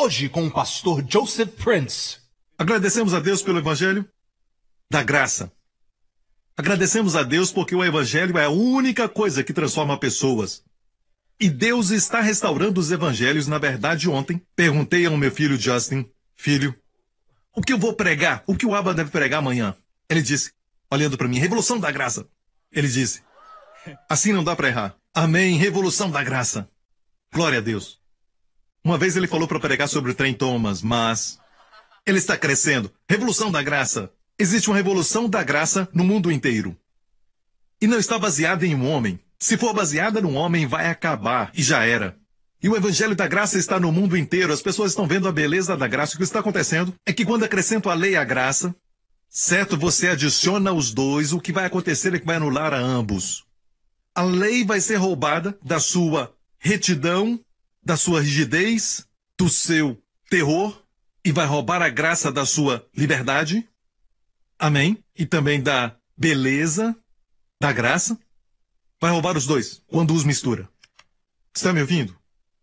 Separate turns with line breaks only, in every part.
Hoje com o pastor Joseph Prince.
Agradecemos a Deus pelo Evangelho da graça. Agradecemos a Deus porque o Evangelho é a única coisa que transforma pessoas. E Deus está restaurando os Evangelhos. Na verdade, ontem, perguntei ao meu filho Justin, filho, o que eu vou pregar? O que o Abba deve pregar amanhã? Ele disse, olhando para mim, Revolução da Graça. Ele disse, assim não dá para errar. Amém, Revolução da Graça. Glória a Deus. Uma vez ele falou para pregar sobre o trem Thomas, mas ele está crescendo. Revolução da Graça. Existe uma revolução da graça no mundo inteiro. E não está baseada em um homem. Se for baseada num homem, vai acabar. E já era. E o Evangelho da Graça está no mundo inteiro. As pessoas estão vendo a beleza da graça. O que está acontecendo é que quando acrescento a lei à graça, certo, você adiciona os dois, o que vai acontecer é que vai anular a ambos. A lei vai ser roubada da sua retidão, da sua rigidez, do seu terror, e vai roubar a graça da sua liberdade. Amém? E também da beleza da graça. Vai roubar os dois, quando os mistura. Está me ouvindo?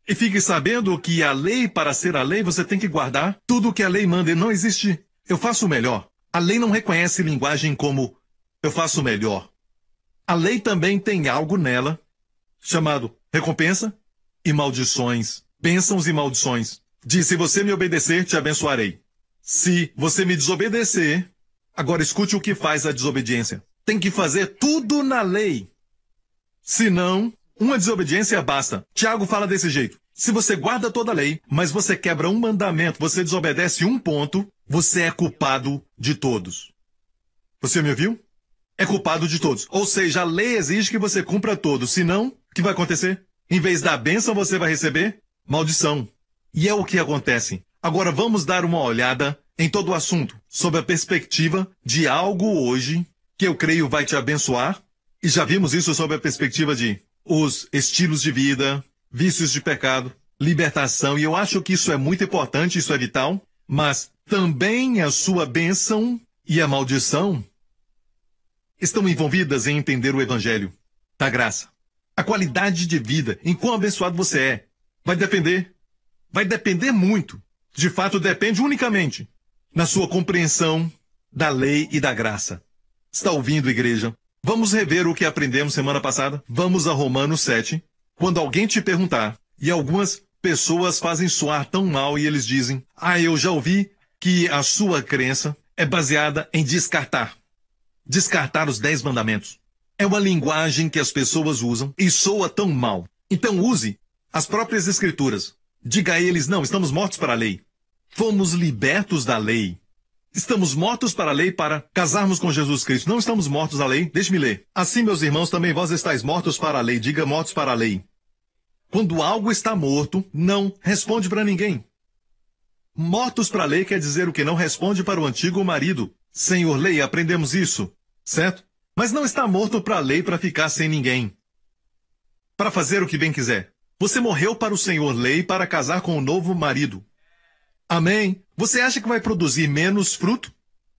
E fique sabendo que a lei, para ser a lei, você tem que guardar tudo o que a lei manda. E não existe, eu faço melhor. A lei não reconhece linguagem como eu faço melhor. A lei também tem algo nela chamado recompensa e maldições. Bênçãos e maldições. Diz, se você me obedecer, te abençoarei. Se você me desobedecer, agora escute o que faz a desobediência. Tem que fazer tudo na lei. Senão, uma desobediência basta. Tiago fala desse jeito. Se você guarda toda a lei, mas você quebra um mandamento, você desobedece um ponto, você é culpado de todos. Você me ouviu? É culpado de todos. Ou seja, a lei exige que você cumpra todos. Senão, o que vai acontecer? Em vez da bênção, você vai receber maldição. E é o que acontece. Agora vamos dar uma olhada em todo o assunto, sob a perspectiva de algo hoje que eu creio vai te abençoar. E já vimos isso sob a perspectiva de os estilos de vida, vícios de pecado, libertação. E eu acho que isso é muito importante, isso é vital. Mas também a sua bênção e a maldição estão envolvidas em entender o Evangelho da graça. A qualidade de vida, em quão abençoado você é, vai depender muito. De fato, depende unicamente na sua compreensão da lei e da graça. Está ouvindo, igreja? Vamos rever o que aprendemos semana passada? Vamos a Romanos 7. Quando alguém te perguntar, e algumas pessoas fazem soar tão mal e eles dizem, eu já ouvi que a sua crença é baseada em descartar os 10 mandamentos. É uma linguagem que as pessoas usam e soa tão mal. Então use as próprias escrituras. Diga a eles, não, estamos mortos para a lei. Fomos libertos da lei. Estamos mortos para a lei para casarmos com Jesus Cristo. Não estamos mortos à lei. Deixe-me ler. Assim, meus irmãos, também vós estáis mortos para a lei. Diga mortos para a lei. Quando algo está morto, não responde para ninguém. Mortos para a lei quer dizer o que? Não responde para o antigo marido. Senhor lei, aprendemos isso, certo? Mas não está morto para a lei para ficar sem ninguém. Para fazer o que bem quiser. Você morreu para o Senhor lei para casar com o novo marido. Amém? Você acha que vai produzir menos fruto?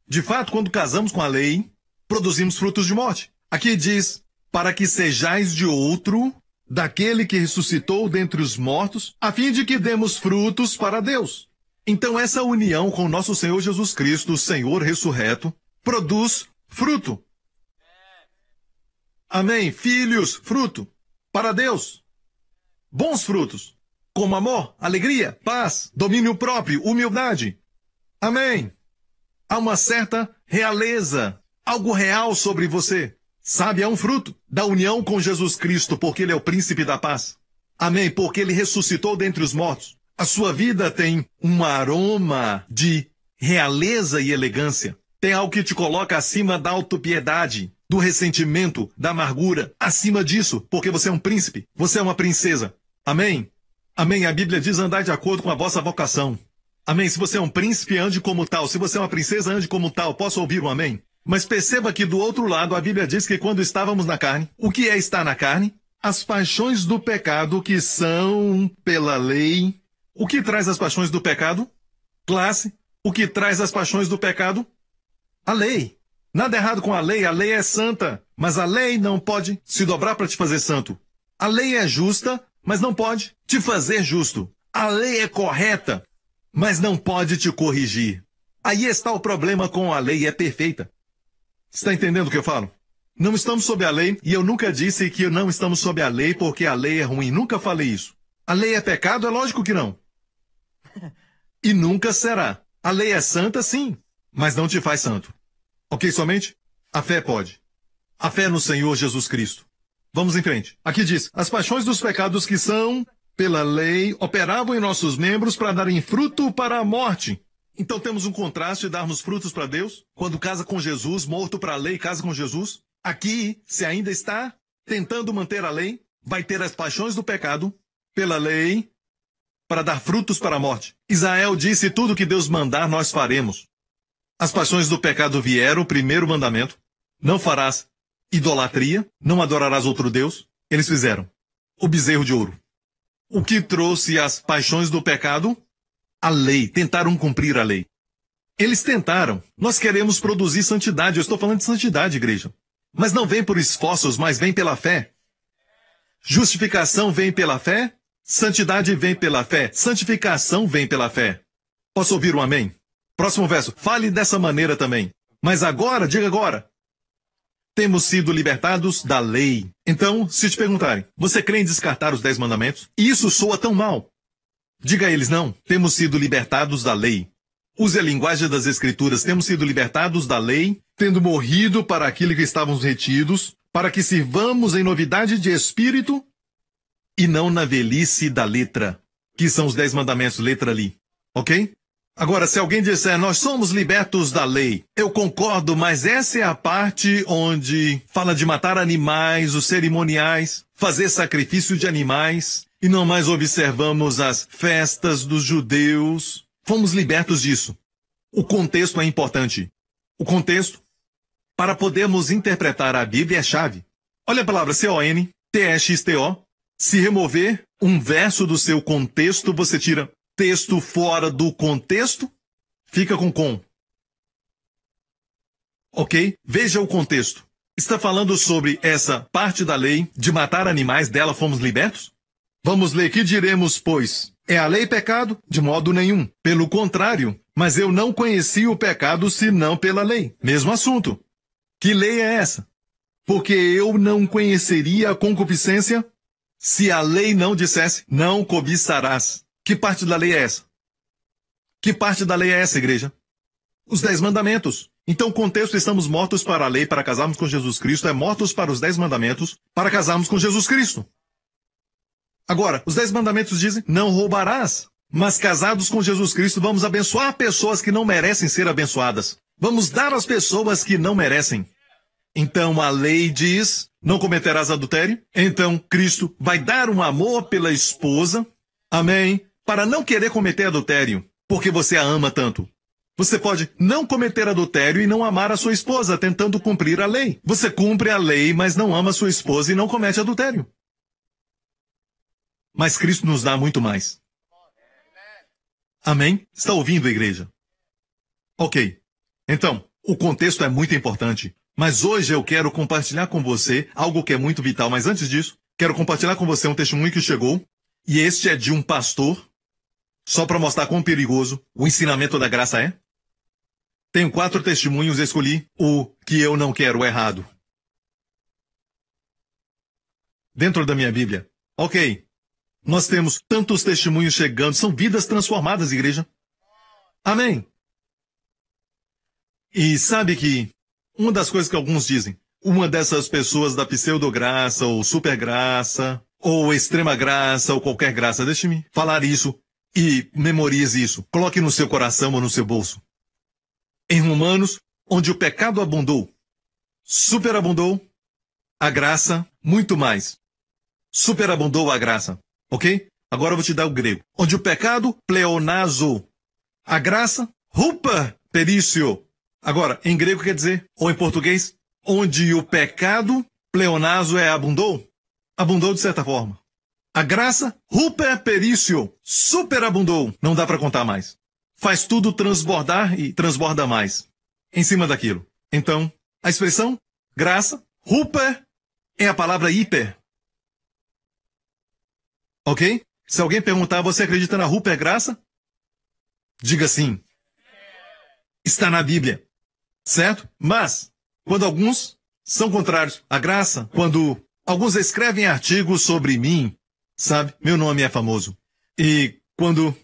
De fato, quando casamos com a lei, produzimos frutos de morte. Aqui diz, para que sejais de outro, daquele que ressuscitou dentre os mortos, a fim de que demos frutos para Deus. Então essa união com o nosso Senhor Jesus Cristo, o Senhor ressurreto, produz fruto. Amém? Filhos, fruto. Para Deus. Bons frutos. Como amor, alegria, paz, domínio próprio, humildade. Amém? Há uma certa realeza, algo real sobre você. Sabe, é um fruto da união com Jesus Cristo, porque Ele é o príncipe da paz. Amém? Porque Ele ressuscitou dentre os mortos. A sua vida tem um aroma de realeza e elegância. Tem algo que te coloca acima da autopiedade, do ressentimento, da amargura. Acima disso, porque você é um príncipe, você é uma princesa. Amém? Amém. A Bíblia diz andar de acordo com a vossa vocação. Amém. Se você é um príncipe, ande como tal. Se você é uma princesa, ande como tal. Posso ouvir um amém? Mas perceba que do outro lado, a Bíblia diz que quando estávamos na carne, o que é estar na carne? As paixões do pecado que são pela lei. O que traz as paixões do pecado? Classe. O que traz as paixões do pecado? A lei. Nada errado com a lei é santa. Mas a lei não pode se dobrar para te fazer santo. A lei é justa, mas não pode te fazer justo. A lei é correta, mas não pode te corrigir. Aí está o problema com a lei, é perfeita. Está entendendo o que eu falo? Não estamos sob a lei, e eu nunca disse que não estamos sob a lei porque a lei é ruim. Nunca falei isso. A lei é pecado? É lógico que não. E nunca será. A lei é santa, sim, mas não te faz santo. Ok, somente? A fé pode. A fé no Senhor Jesus Cristo. Vamos em frente. Aqui diz, as paixões dos pecados que são, pela lei, operavam em nossos membros para darem fruto para a morte. Então temos um contraste de darmos frutos para Deus, quando casa com Jesus, morto para a lei, casa com Jesus. Aqui, se ainda está tentando manter a lei, vai ter as paixões do pecado, pela lei, para dar frutos para a morte. Israel disse, tudo que Deus mandar, nós faremos. As paixões do pecado vieram, o primeiro mandamento. Não farás idolatria, não adorarás outro Deus. Eles fizeram o bezerro de ouro. O que trouxe as paixões do pecado? A lei. Tentaram cumprir a lei. Eles tentaram. Nós queremos produzir santidade. Eu estou falando de santidade, igreja. Mas não vem por esforços, mas vem pela fé. Justificação vem pela fé. Santidade vem pela fé. Santificação vem pela fé. Posso ouvir um amém? Próximo verso. Fale dessa maneira também. Mas agora, diga agora. Temos sido libertados da lei. Então, se te perguntarem, você crê em descartar os 10 mandamentos? Isso soa tão mal. Diga a eles, não. Temos sido libertados da lei. Use a linguagem das Escrituras. Temos sido libertados da lei, tendo morrido para aquilo que estávamos retidos, para que sirvamos em novidade de espírito e não na velhice da letra, que são os 10 mandamentos, letra ali. Ok? Agora, se alguém disser, nós somos libertos da lei, eu concordo, mas essa é a parte onde fala de matar animais, os cerimoniais, fazer sacrifício de animais, e não mais observamos as festas dos judeus. Fomos libertos disso. O contexto é importante. O contexto, para podermos interpretar a Bíblia, é chave. Olha a palavra C-O-N-T-E-X-T-O. Se remover um verso do seu contexto, você tira texto fora do contexto, fica com. Ok? Veja o contexto. Está falando sobre essa parte da lei de matar animais, dela fomos libertos? Vamos ler, que diremos, pois? É a lei pecado? De modo nenhum. Pelo contrário, mas eu não conheci o pecado senão pela lei. Mesmo assunto. Que lei é essa? Porque eu não conheceria a concupiscência se a lei não dissesse, não cobiçarás. Que parte da lei é essa? Que parte da lei é essa, igreja? Os 10 mandamentos. Então, o contexto, estamos mortos para a lei, para casarmos com Jesus Cristo, é mortos para os 10 mandamentos, para casarmos com Jesus Cristo. Agora, os 10 mandamentos dizem, não roubarás. Mas casados com Jesus Cristo, vamos abençoar pessoas que não merecem ser abençoadas. Vamos dar às pessoas que não merecem. Então, a lei diz, não cometerás adultério. Então, Cristo vai dar um amor pela esposa. Amém? Para não querer cometer adultério, porque você a ama tanto. Você pode não cometer adultério e não amar a sua esposa, tentando cumprir a lei. Você cumpre a lei, mas não ama a sua esposa e não comete adultério. Mas Cristo nos dá muito mais. Amém? Está ouvindo, igreja? Ok. Então, o contexto é muito importante. Mas hoje eu quero compartilhar com você algo que é muito vital. Mas antes disso, quero compartilhar com você um testemunho que chegou. E este é de um pastor. Só para mostrar quão perigoso o ensinamento da graça é. Tenho 4 testemunhos, escolhi o que eu não quero errado. Dentro da minha Bíblia. Ok. Nós temos tantos testemunhos chegando. São vidas transformadas, igreja. Amém. E sabe que uma das coisas que alguns dizem, uma dessas pessoas da pseudograça, ou supergraça, ou extrema graça, ou qualquer graça, deixe-me falar isso e memorize isso. Coloque no seu coração ou no seu bolso. Em Romanos, onde o pecado abundou, superabundou a graça muito mais. Superabundou a graça. Ok? Agora eu vou te dar o grego. Onde o pecado, pleonazo. A graça, rupa, perício. Agora, em grego quer dizer, ou em português, onde o pecado, pleonazo é abundou. Abundou de certa forma. A graça, rupa, perício. Superabundou. Não dá para contar mais. Faz tudo transbordar e transborda mais. Em cima daquilo. Então, a expressão, graça, rupa, é a palavra hiper. Ok? Se alguém perguntar, você acredita na ruper graça? Diga sim. Está na Bíblia. Certo? Mas, quando alguns são contrários à graça, quando alguns escrevem artigos sobre mim, sabe? Meu nome é famoso. E quando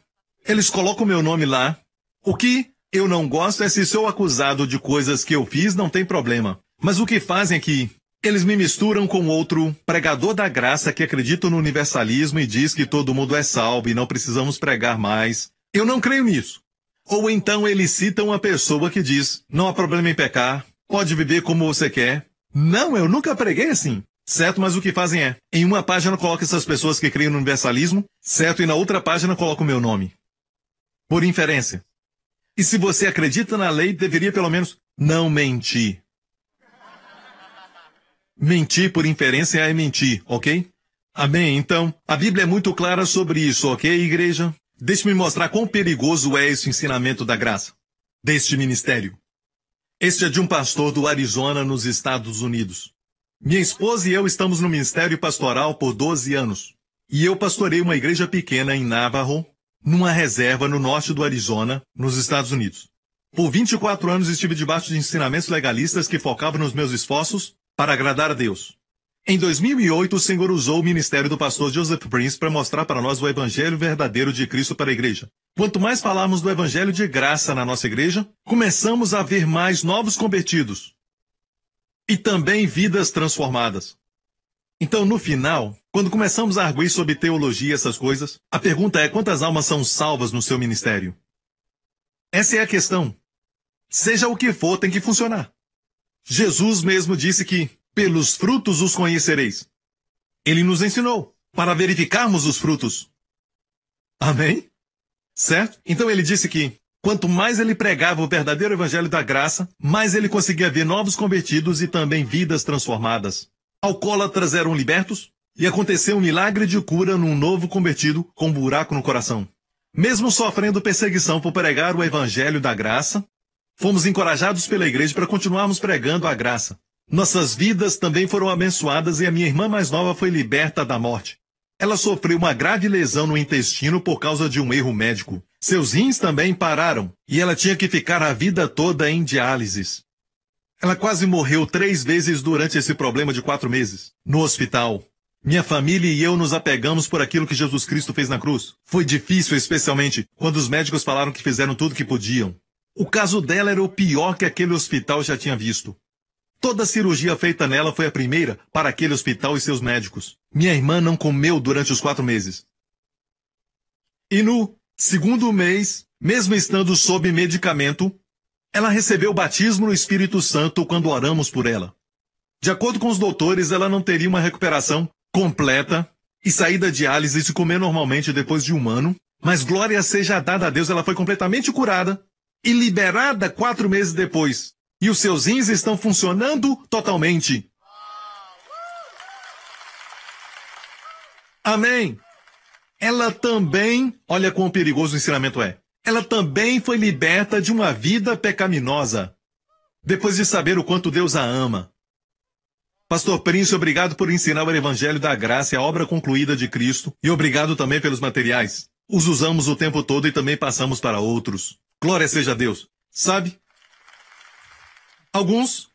eles colocam meu nome lá, o que eu não gosto é se sou acusado de coisas que eu fiz, não tem problema. Mas o que fazem é que eles me misturam com outro pregador da graça que acredita no universalismo e diz que todo mundo é salvo e não precisamos pregar mais. Eu não creio nisso. Ou então eles citam uma pessoa que diz, não há problema em pecar, pode viver como você quer. Não, eu nunca preguei assim. Certo, mas o que fazem é, em uma página coloca essas pessoas que creem no universalismo, certo, e na outra página coloca o meu nome. Por inferência. E se você acredita na lei, deveria pelo menos não mentir. Mentir por inferência é mentir, ok? Amém? Então, a Bíblia é muito clara sobre isso, ok, igreja? Deixe-me mostrar quão perigoso é esse ensinamento da graça, deste ministério. Este é de um pastor do Arizona, nos Estados Unidos. Minha esposa e eu estamos no ministério pastoral por 12 anos. E eu pastorei uma igreja pequena em Navajo, numa reserva no norte do Arizona, nos Estados Unidos. Por 24 anos estive debaixo de ensinamentos legalistas que focavam nos meus esforços para agradar a Deus. Em 2008, o Senhor usou o ministério do pastor Joseph Prince para mostrar para nós o evangelho verdadeiro de Cristo para a igreja. Quanto mais falarmos do evangelho de graça na nossa igreja, começamos a ver mais novos convertidos. E também vidas transformadas. Então, no final, quando começamos a arguir sobre teologia e essas coisas, a pergunta é quantas almas são salvas no seu ministério? Essa é a questão. Seja o que for, tem que funcionar. Jesus mesmo disse que, pelos frutos os conhecereis. Ele nos ensinou, para verificarmos os frutos. Amém? Certo? Então ele disse que, quanto mais ele pregava o verdadeiro evangelho da graça, mais ele conseguia ver novos convertidos e também vidas transformadas. Alcoólatras eram libertos, e aconteceu um milagre de cura num novo convertido com um buraco no coração. Mesmo sofrendo perseguição por pregar o evangelho da graça, fomos encorajados pela igreja para continuarmos pregando a graça. Nossas vidas também foram abençoadas e a minha irmã mais nova foi liberta da morte. Ela sofreu uma grave lesão no intestino por causa de um erro médico. Seus rins também pararam e ela tinha que ficar a vida toda em diálises. Ela quase morreu 3 vezes durante esse problema de 4 meses, no hospital. Minha família e eu nos apegamos por aquilo que Jesus Cristo fez na cruz. Foi difícil, especialmente quando os médicos falaram que fizeram tudo o que podiam. O caso dela era o pior que aquele hospital já tinha visto. Toda a cirurgia feita nela foi a primeira para aquele hospital e seus médicos. Minha irmã não comeu durante os 4 meses. E no 2º mês, mesmo estando sob medicamento, ela recebeu o batismo no Espírito Santo quando oramos por ela. De acordo com os doutores, ela não teria uma recuperação completa e sair da diálise e se comer normalmente depois de 1 ano, mas glória seja dada a Deus, ela foi completamente curada e liberada 4 meses depois. E os seus rins estão funcionando totalmente. Amém. Ela também, olha quão perigoso o ensinamento é. Ela também foi liberta de uma vida pecaminosa, depois de saber o quanto Deus a ama. Pastor Prince, obrigado por ensinar o evangelho da graça e a obra concluída de Cristo, e obrigado também pelos materiais. Os usamos o tempo todo e também passamos para outros. Glória seja a Deus. Sabe? Alguns,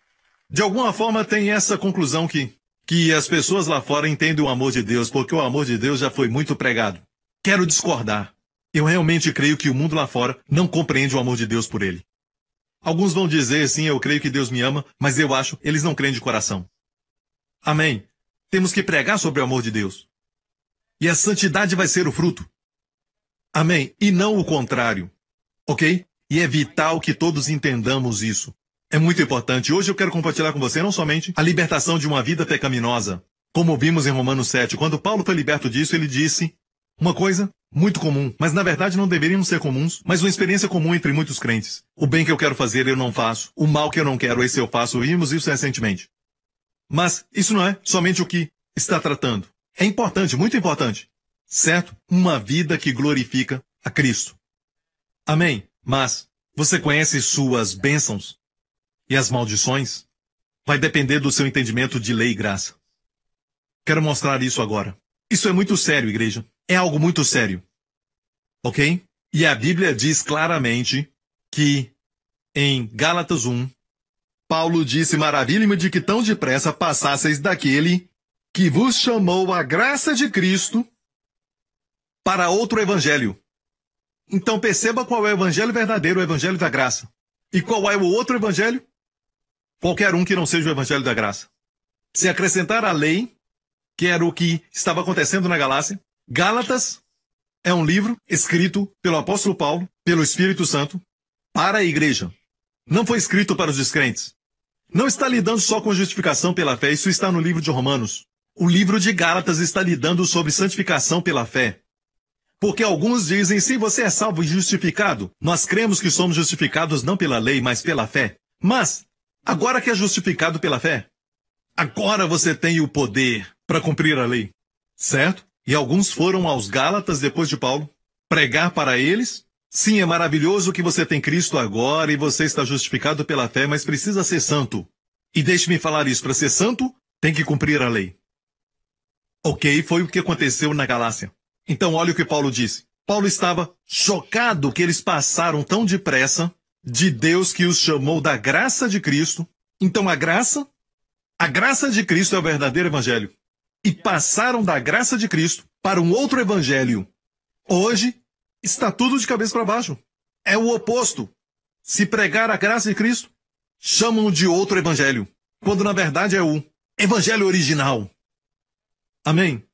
de alguma forma, têm essa conclusão que as pessoas lá fora entendem o amor de Deus, porque o amor de Deus já foi muito pregado. Quero discordar. Eu realmente creio que o mundo lá fora não compreende o amor de Deus por ele. Alguns vão dizer, sim, eu creio que Deus me ama, mas eu acho, eles não creem de coração. Amém. Temos que pregar sobre o amor de Deus. E a santidade vai ser o fruto. Amém. E não o contrário. Ok? E é vital que todos entendamos isso. É muito importante. Hoje eu quero compartilhar com você não somente a libertação de uma vida pecaminosa, como vimos em Romanos 7. Quando Paulo foi liberto disso, ele disse uma coisa muito comum, mas na verdade não deveríamos ser comuns, mas uma experiência comum entre muitos crentes. O bem que eu quero fazer eu não faço, o mal que eu não quero esse eu faço. Vimos isso recentemente. Mas isso não é somente o que está tratando. É importante, muito importante. Certo? Uma vida que glorifica a Cristo. Amém? Mas você conhece suas bênçãos? E as maldições? Vai depender do seu entendimento de lei e graça. Quero mostrar isso agora. Isso é muito sério, igreja. É algo muito sério. Ok? E a Bíblia diz claramente que, em Gálatas 1, Paulo disse: maravilhe-me de que tão depressa passasseis daquele que vos chamou a graça de Cristo para outro evangelho. Então perceba qual é o evangelho verdadeiro, o evangelho da graça. E qual é o outro evangelho? Qualquer um que não seja o evangelho da graça. Se acrescentar a lei, que era o que estava acontecendo na Galácia, Gálatas é um livro escrito pelo apóstolo Paulo, pelo Espírito Santo, para a igreja. Não foi escrito para os descrentes. Não está lidando só com justificação pela fé, isso está no livro de Romanos. O livro de Gálatas está lidando sobre santificação pela fé. Porque alguns dizem: se você é salvo e justificado, nós cremos que somos justificados não pela lei, mas pela fé. Mas, agora que é justificado pela fé, agora você tem o poder para cumprir a lei. Certo? E alguns foram aos Gálatas depois de Paulo pregar para eles: sim, é maravilhoso que você tem Cristo agora e você está justificado pela fé, mas precisa ser santo. E deixe-me falar isso: para ser santo, tem que cumprir a lei. Ok, foi o que aconteceu na Galácia. Então olha o que Paulo disse. Paulo estava chocado que eles passaram tão depressa de Deus que os chamou da graça de Cristo. Então a graça de Cristo é o verdadeiro evangelho. E passaram da graça de Cristo para um outro evangelho. Hoje está tudo de cabeça para baixo. É o oposto. Se pregar a graça de Cristo, chamam de outro evangelho, quando na verdade é o evangelho original. Amém?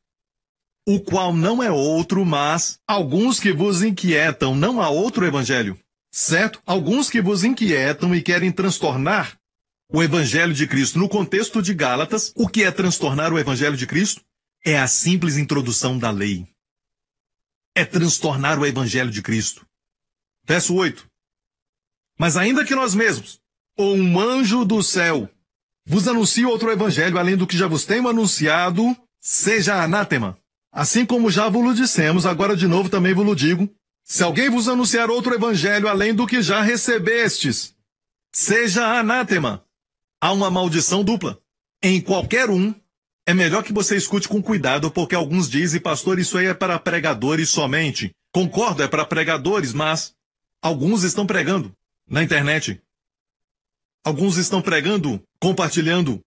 O qual não é outro, mas alguns que vos inquietam, não há outro evangelho. Certo? Alguns que vos inquietam e querem transtornar o evangelho de Cristo. No contexto de Gálatas, o que é transtornar o evangelho de Cristo? É a simples introdução da lei. É transtornar o evangelho de Cristo. Verso 8. Mas ainda que nós mesmos, ou um anjo do céu, vos anuncie outro evangelho além do que já vos tenho anunciado, seja anátema. Assim como já vos dissemos, agora de novo também vos digo: se alguém vos anunciar outro evangelho além do que já recebestes, seja anátema. Há uma maldição dupla. Em qualquer um, é melhor que você escute com cuidado, porque alguns dizem: pastor, isso aí é para pregadores somente. Concordo, é para pregadores, mas alguns estão pregando na internet. Alguns estão pregando, compartilhando.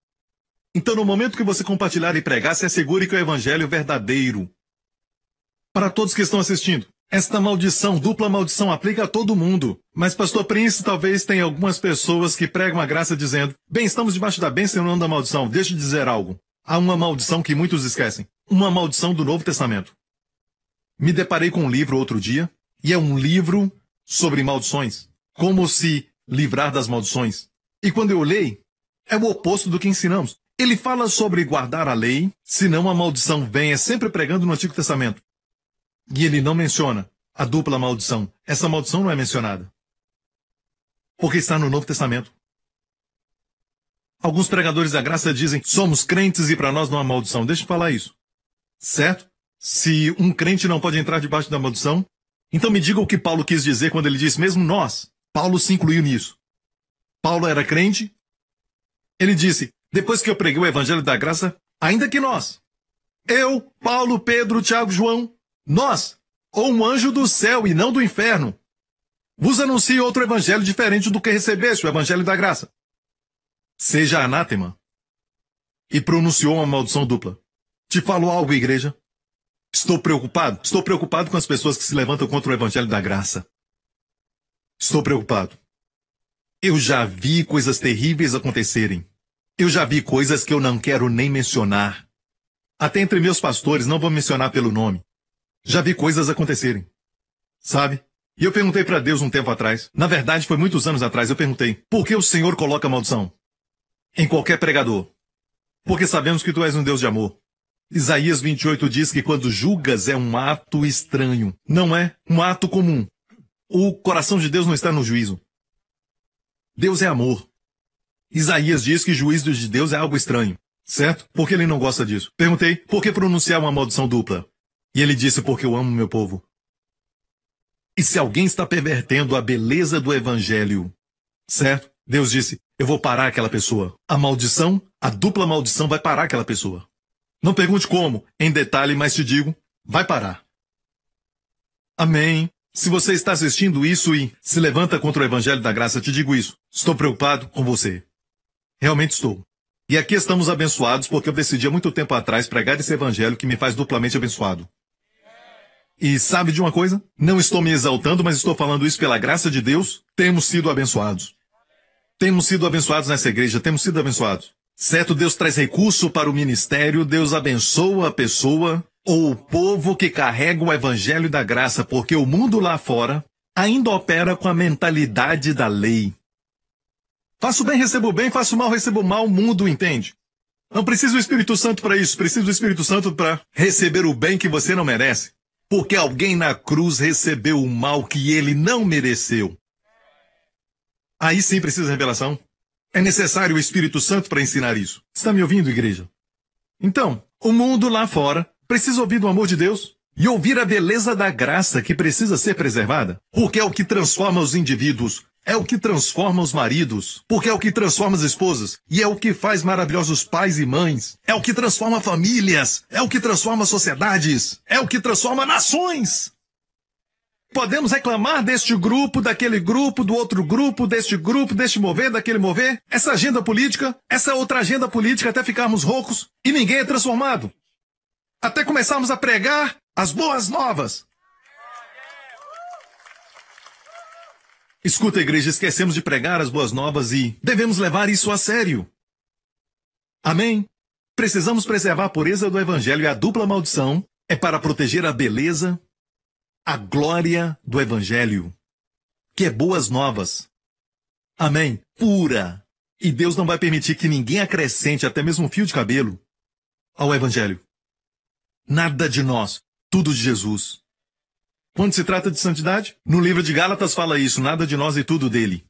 Então, no momento que você compartilhar e pregar, se assegure que o evangelho é verdadeiro. Para todos que estão assistindo, esta maldição, dupla maldição, aplica a todo mundo. Mas, pastor Prince, talvez tenha algumas pessoas que pregam a graça dizendo: bem, estamos debaixo da bênção e não da maldição. Deixa eu dizer algo. Há uma maldição que muitos esquecem. Uma maldição do Novo Testamento. Me deparei com um livro outro dia, e é um livro sobre maldições. Como se livrar das maldições. E quando eu olhei, é o oposto do que ensinamos. Ele fala sobre guardar a lei, senão a maldição vem, é sempre pregando no Antigo Testamento. E ele não menciona a dupla maldição. Essa maldição não é mencionada. Porque está no Novo Testamento. Alguns pregadores da graça dizem: somos crentes e para nós não há maldição. Deixa eu falar isso. Certo? Se um crente não pode entrar debaixo da maldição, então me diga o que Paulo quis dizer quando ele disse: mesmo nós. Paulo se incluiu nisso. Paulo era crente. Ele disse: depois que eu preguei o evangelho da graça, ainda que nós, eu, Paulo, Pedro, Tiago, João, nós, ou um anjo do céu e não do inferno, vos anuncie outro evangelho diferente do que recebeste, o evangelho da graça. Seja anátema. E pronunciou uma maldição dupla. Te falou algo, igreja? Estou preocupado. Estou preocupado com as pessoas que se levantam contra o evangelho da graça. Estou preocupado. Eu já vi coisas terríveis acontecerem. Eu já vi coisas que eu não quero nem mencionar. Até entre meus pastores, não vou mencionar pelo nome. Já vi coisas acontecerem. Sabe? E eu perguntei para Deus um tempo atrás. Na verdade, foi muitos anos atrás. Eu perguntei: por que o Senhor coloca maldição em qualquer pregador? Porque sabemos que tu és um Deus de amor. Isaías 28 diz que quando julgas é um ato estranho. Não é um ato comum. O coração de Deus não está no juízo. Deus é amor. Isaías diz que juízo de Deus é algo estranho, certo? Porque ele não gosta disso. Perguntei: por que pronunciar uma maldição dupla? E ele disse: porque eu amo meu povo. E se alguém está pervertendo a beleza do evangelho, certo? Deus disse: eu vou parar aquela pessoa. A maldição, a dupla maldição vai parar aquela pessoa. Não pergunte como, em detalhe, mas te digo: vai parar. Amém. Se você está assistindo isso e se levanta contra o Evangelho da Graça, te digo isso. Estou preocupado com você. Realmente estou. E aqui estamos abençoados porque eu decidi há muito tempo atrás pregar esse Evangelho que me faz duplamente abençoado. E sabe de uma coisa? Não estou me exaltando, mas estou falando isso pela graça de Deus. Temos sido abençoados. Temos sido abençoados nessa igreja, temos sido abençoados. Certo, Deus traz recurso para o ministério, Deus abençoa a pessoa ou o povo que carrega o Evangelho da Graça, porque o mundo lá fora ainda opera com a mentalidade da lei. Faço bem, recebo bem, faço mal, recebo mal, o mundo entende. Não precisa do Espírito Santo para isso, precisa do Espírito Santo para receber o bem que você não merece. Porque alguém na cruz recebeu o mal que ele não mereceu. Aí sim precisa de revelação. É necessário o Espírito Santo para ensinar isso. Está me ouvindo, igreja? Então, o mundo lá fora precisa ouvir do amor de Deus e ouvir a beleza da graça que precisa ser preservada. Porque é o que transforma os indivíduos. É o que transforma os maridos, porque é o que transforma as esposas, e é o que faz maravilhosos pais e mães, é o que transforma famílias, é o que transforma sociedades, é o que transforma nações. Podemos reclamar deste grupo, daquele grupo, do outro grupo, deste mover, daquele mover, essa agenda política, essa outra agenda política até ficarmos roucos, e ninguém é transformado. Até começarmos a pregar as boas novas. Escuta, igreja, esquecemos de pregar as boas novas e devemos levar isso a sério. Amém? Precisamos preservar a pureza do Evangelho e a dupla maldição é para proteger a beleza, a glória do Evangelho, que é boas novas. Amém? Pura. E Deus não vai permitir que ninguém acrescente até mesmo um fio de cabelo ao Evangelho. Nada de nós, tudo de Jesus. Quando se trata de santidade, no livro de Gálatas fala isso, nada de nós e tudo dele.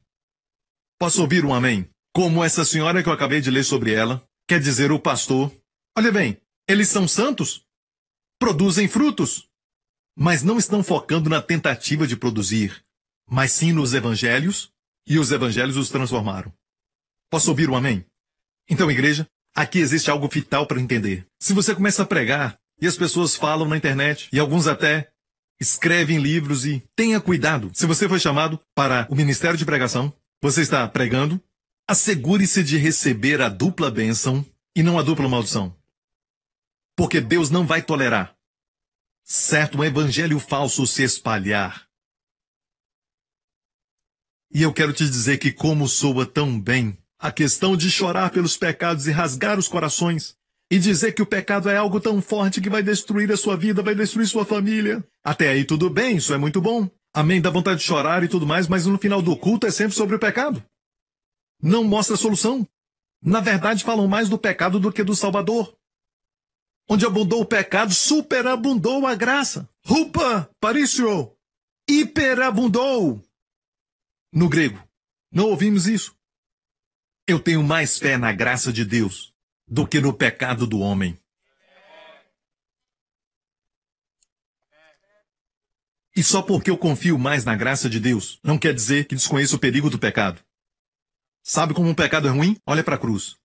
Posso ouvir um amém? Como essa senhora que eu acabei de ler sobre ela, quer dizer o pastor. Olha bem, eles são santos, produzem frutos, mas não estão focando na tentativa de produzir, mas sim nos evangelhos, e os evangelhos os transformaram. Posso ouvir um amém? Então, igreja, aqui existe algo vital para entender. Se você começa a pregar, e as pessoas falam na internet, e alguns até escrevem livros e tenha cuidado. Se você foi chamado para o ministério de pregação, você está pregando, assegure-se de receber a dupla bênção e não a dupla maldição. Porque Deus não vai tolerar certo um evangelho falso se espalhar. E eu quero te dizer que como soa tão bem a questão de chorar pelos pecados e rasgar os corações, e dizer que o pecado é algo tão forte que vai destruir a sua vida, vai destruir sua família. Até aí tudo bem, isso é muito bom. Amém, dá vontade de chorar e tudo mais, mas no final do culto é sempre sobre o pecado. Não mostra a solução. Na verdade, falam mais do pecado do que do Salvador. Onde abundou o pecado, superabundou a graça. Rupa, parício, hiperabundou. No grego, não ouvimos isso. Eu tenho mais fé na graça de Deus do que no pecado do homem. E só porque eu confio mais na graça de Deus, não quer dizer que desconheço o perigo do pecado. Sabe como um pecado é ruim? Olha para a cruz.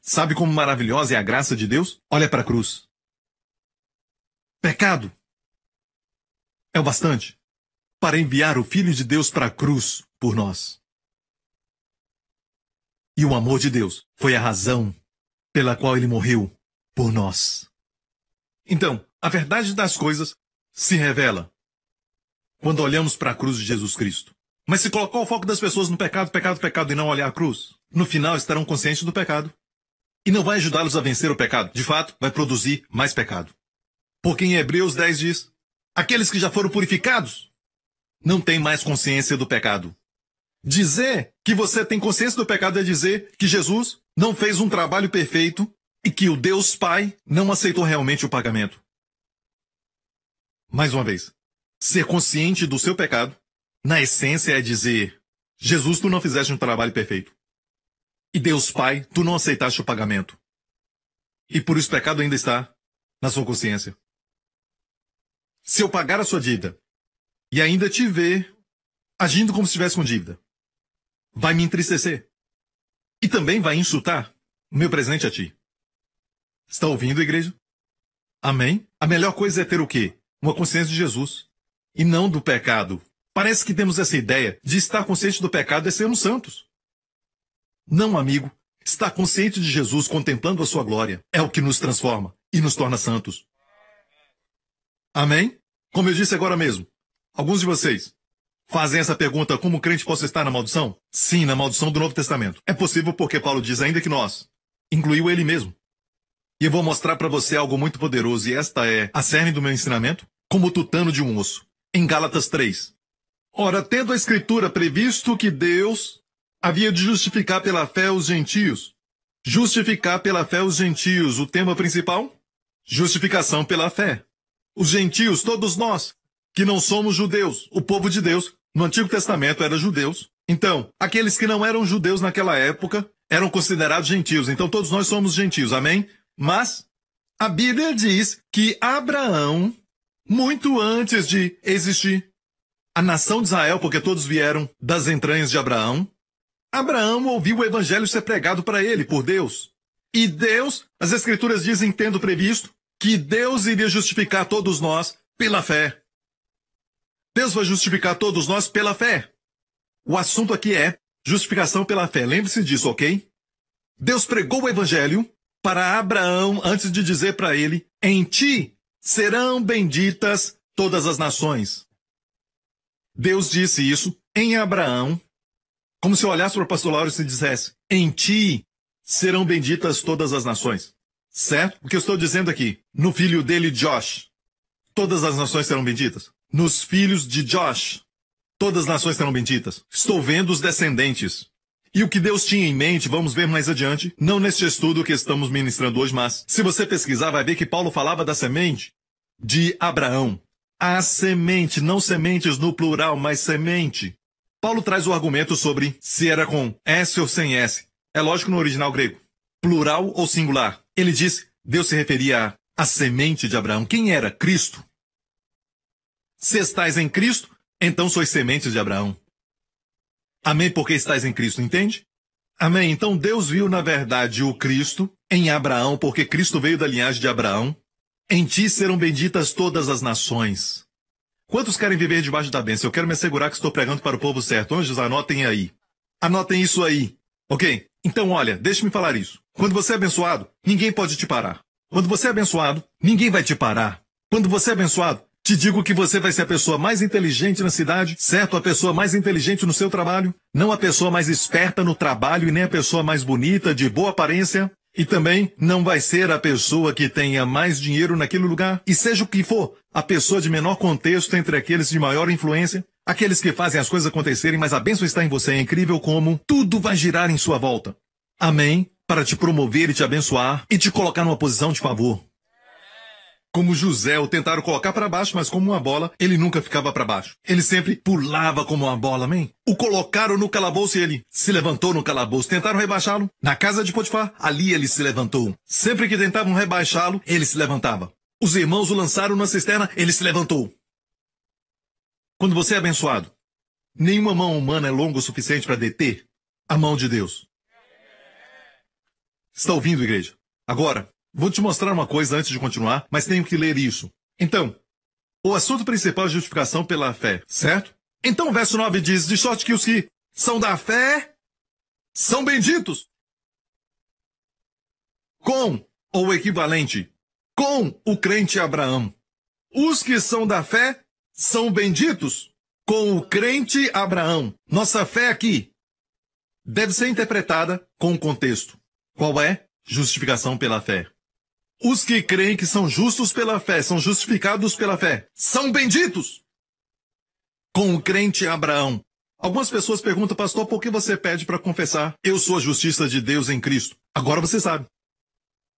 Sabe como maravilhosa é a graça de Deus? Olha para a cruz. Pecado é o bastante para enviar o Filho de Deus para a cruz por nós. E o amor de Deus foi a razão pela qual ele morreu por nós. Então, a verdade das coisas se revela quando olhamos para a cruz de Jesus Cristo. Mas se colocar o foco das pessoas no pecado, pecado, pecado e não olhar a cruz, no final estarão conscientes do pecado. E não vai ajudá-los a vencer o pecado. De fato, vai produzir mais pecado. Porque em Hebreus 10 diz, aqueles que já foram purificados não têm mais consciência do pecado. Dizer que você tem consciência do pecado é dizer que Jesus não fez um trabalho perfeito e que o Deus Pai não aceitou realmente o pagamento. Mais uma vez, ser consciente do seu pecado, na essência é dizer, Jesus, tu não fizeste um trabalho perfeito. E Deus Pai, tu não aceitaste o pagamento. E por isso o pecado ainda está na sua consciência. Se eu pagar a sua dívida e ainda te ver agindo como se estivesse com dívida, vai me entristecer. E também vai insultar o meu presente a ti. Está ouvindo, igreja? Amém? A melhor coisa é ter o quê? Uma consciência de Jesus. e não do pecado. Parece que temos essa ideia de estar consciente do pecado é sermos santos. Não, amigo. Estar consciente de Jesus contemplando a sua glória é o que nos transforma e nos torna santos. Amém? Como eu disse agora mesmo, alguns de vocês fazem essa pergunta: como crente posso estar na maldição? Sim, na maldição do Novo Testamento. É possível porque Paulo diz ainda que nós, incluiu ele mesmo. E eu vou mostrar para você algo muito poderoso, e esta é a cerne do meu ensinamento, como o tutano de um osso. Em Gálatas 3. Ora, tendo a Escritura previsto que Deus havia de justificar pela fé os gentios. Justificar pela fé os gentios, o tema principal? Justificação pela fé. Os gentios, todos nós, que não somos judeus, o povo de Deus, no Antigo Testamento era judeus. Então, aqueles que não eram judeus naquela época eram considerados gentios. Então, todos nós somos gentios, amém? Mas a Bíblia diz que Abraão, muito antes de existir a nação de Israel, porque todos vieram das entranhas de Abraão, Abraão ouviu o evangelho ser pregado para ele por Deus. E Deus, as Escrituras dizem, tendo previsto, que Deus iria justificar todos nós pela fé. Deus vai justificar todos nós pela fé. O assunto aqui é justificação pela fé. Lembre-se disso, ok? Deus pregou o evangelho para Abraão antes de dizer para ele: em ti serão benditas todas as nações. Deus disse isso em Abraão, como se olhasse para o pastor Lauro e se dissesse: em ti serão benditas todas as nações. Certo? O que eu estou dizendo aqui, no filho dele, Josh, todas as nações serão benditas. Nos filhos de Josh, todas as nações serão benditas. Estou vendo os descendentes. E o que Deus tinha em mente, vamos ver mais adiante, não neste estudo que estamos ministrando hoje, mas se você pesquisar, vai ver que Paulo falava da semente de Abraão. A semente, não sementes no plural, mas semente. Paulo traz o argumento sobre se era com S ou sem S. É lógico no original grego. Plural ou singular. Ele diz, Deus se referia à semente de Abraão. Quem era? Cristo. Se estais em Cristo, então sois sementes de Abraão. Amém, porque estais em Cristo, entende? Amém, então Deus viu na verdade o Cristo em Abraão, porque Cristo veio da linhagem de Abraão. Em ti serão benditas todas as nações. Quantos querem viver debaixo da bênção? Eu quero me assegurar que estou pregando para o povo certo. Anjos, anotem aí. Anotem isso aí. Ok? Então, olha, deixe-me falar isso. Quando você é abençoado, ninguém pode te parar. Quando você é abençoado, ninguém vai te parar. Quando você é abençoado, te digo que você vai ser a pessoa mais inteligente na cidade, certo? A pessoa mais inteligente no seu trabalho, não a pessoa mais esperta no trabalho e nem a pessoa mais bonita, de boa aparência. E também não vai ser a pessoa que tenha mais dinheiro naquele lugar. E seja o que for, a pessoa de menor contexto entre aqueles de maior influência, aqueles que fazem as coisas acontecerem, mas a bênção está em você. É incrível como tudo vai girar em sua volta. Amém? Para te promover e te abençoar e te colocar numa posição de favor. Como José o tentaram colocar para baixo, mas como uma bola, ele nunca ficava para baixo. Ele sempre pulava como uma bola, amém? O colocaram no calabouço e ele se levantou no calabouço. Tentaram rebaixá-lo. Na casa de Potifar, ali ele se levantou. Sempre que tentavam rebaixá-lo, ele se levantava. Os irmãos o lançaram na cisterna, ele se levantou. Quando você é abençoado, nenhuma mão humana é longa o suficiente para deter a mão de Deus. Está ouvindo, igreja? Agora, vou te mostrar uma coisa antes de continuar, mas tenho que ler isso. Então, o assunto principal é justificação pela fé, certo? Então o verso 9 diz, de sorte que os que são da fé são benditos. Com, ou equivalente, com o crente Abraão. Os que são da fé são benditos com o crente Abraão. Nossa fé aqui deve ser interpretada com o contexto. Qual é? Justificação pela fé. Os que creem que são justos pela fé, são justificados pela fé, são benditos com o crente Abraão. Algumas pessoas perguntam, pastor, por que você pede para confessar? Eu sou a justiça de Deus em Cristo. Agora você sabe.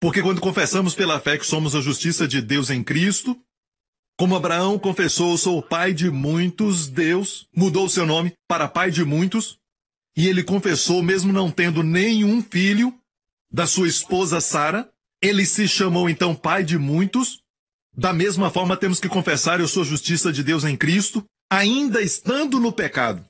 Porque quando confessamos pela fé que somos a justiça de Deus em Cristo, como Abraão confessou, eu sou o pai de muitos, Deus mudou seu nome para pai de muitos, e ele confessou, mesmo não tendo nenhum filho, da sua esposa Sara, ele se chamou então pai de muitos. Da mesma forma temos que confessar, eu sou a justiça de Deus em Cristo, ainda estando no pecado.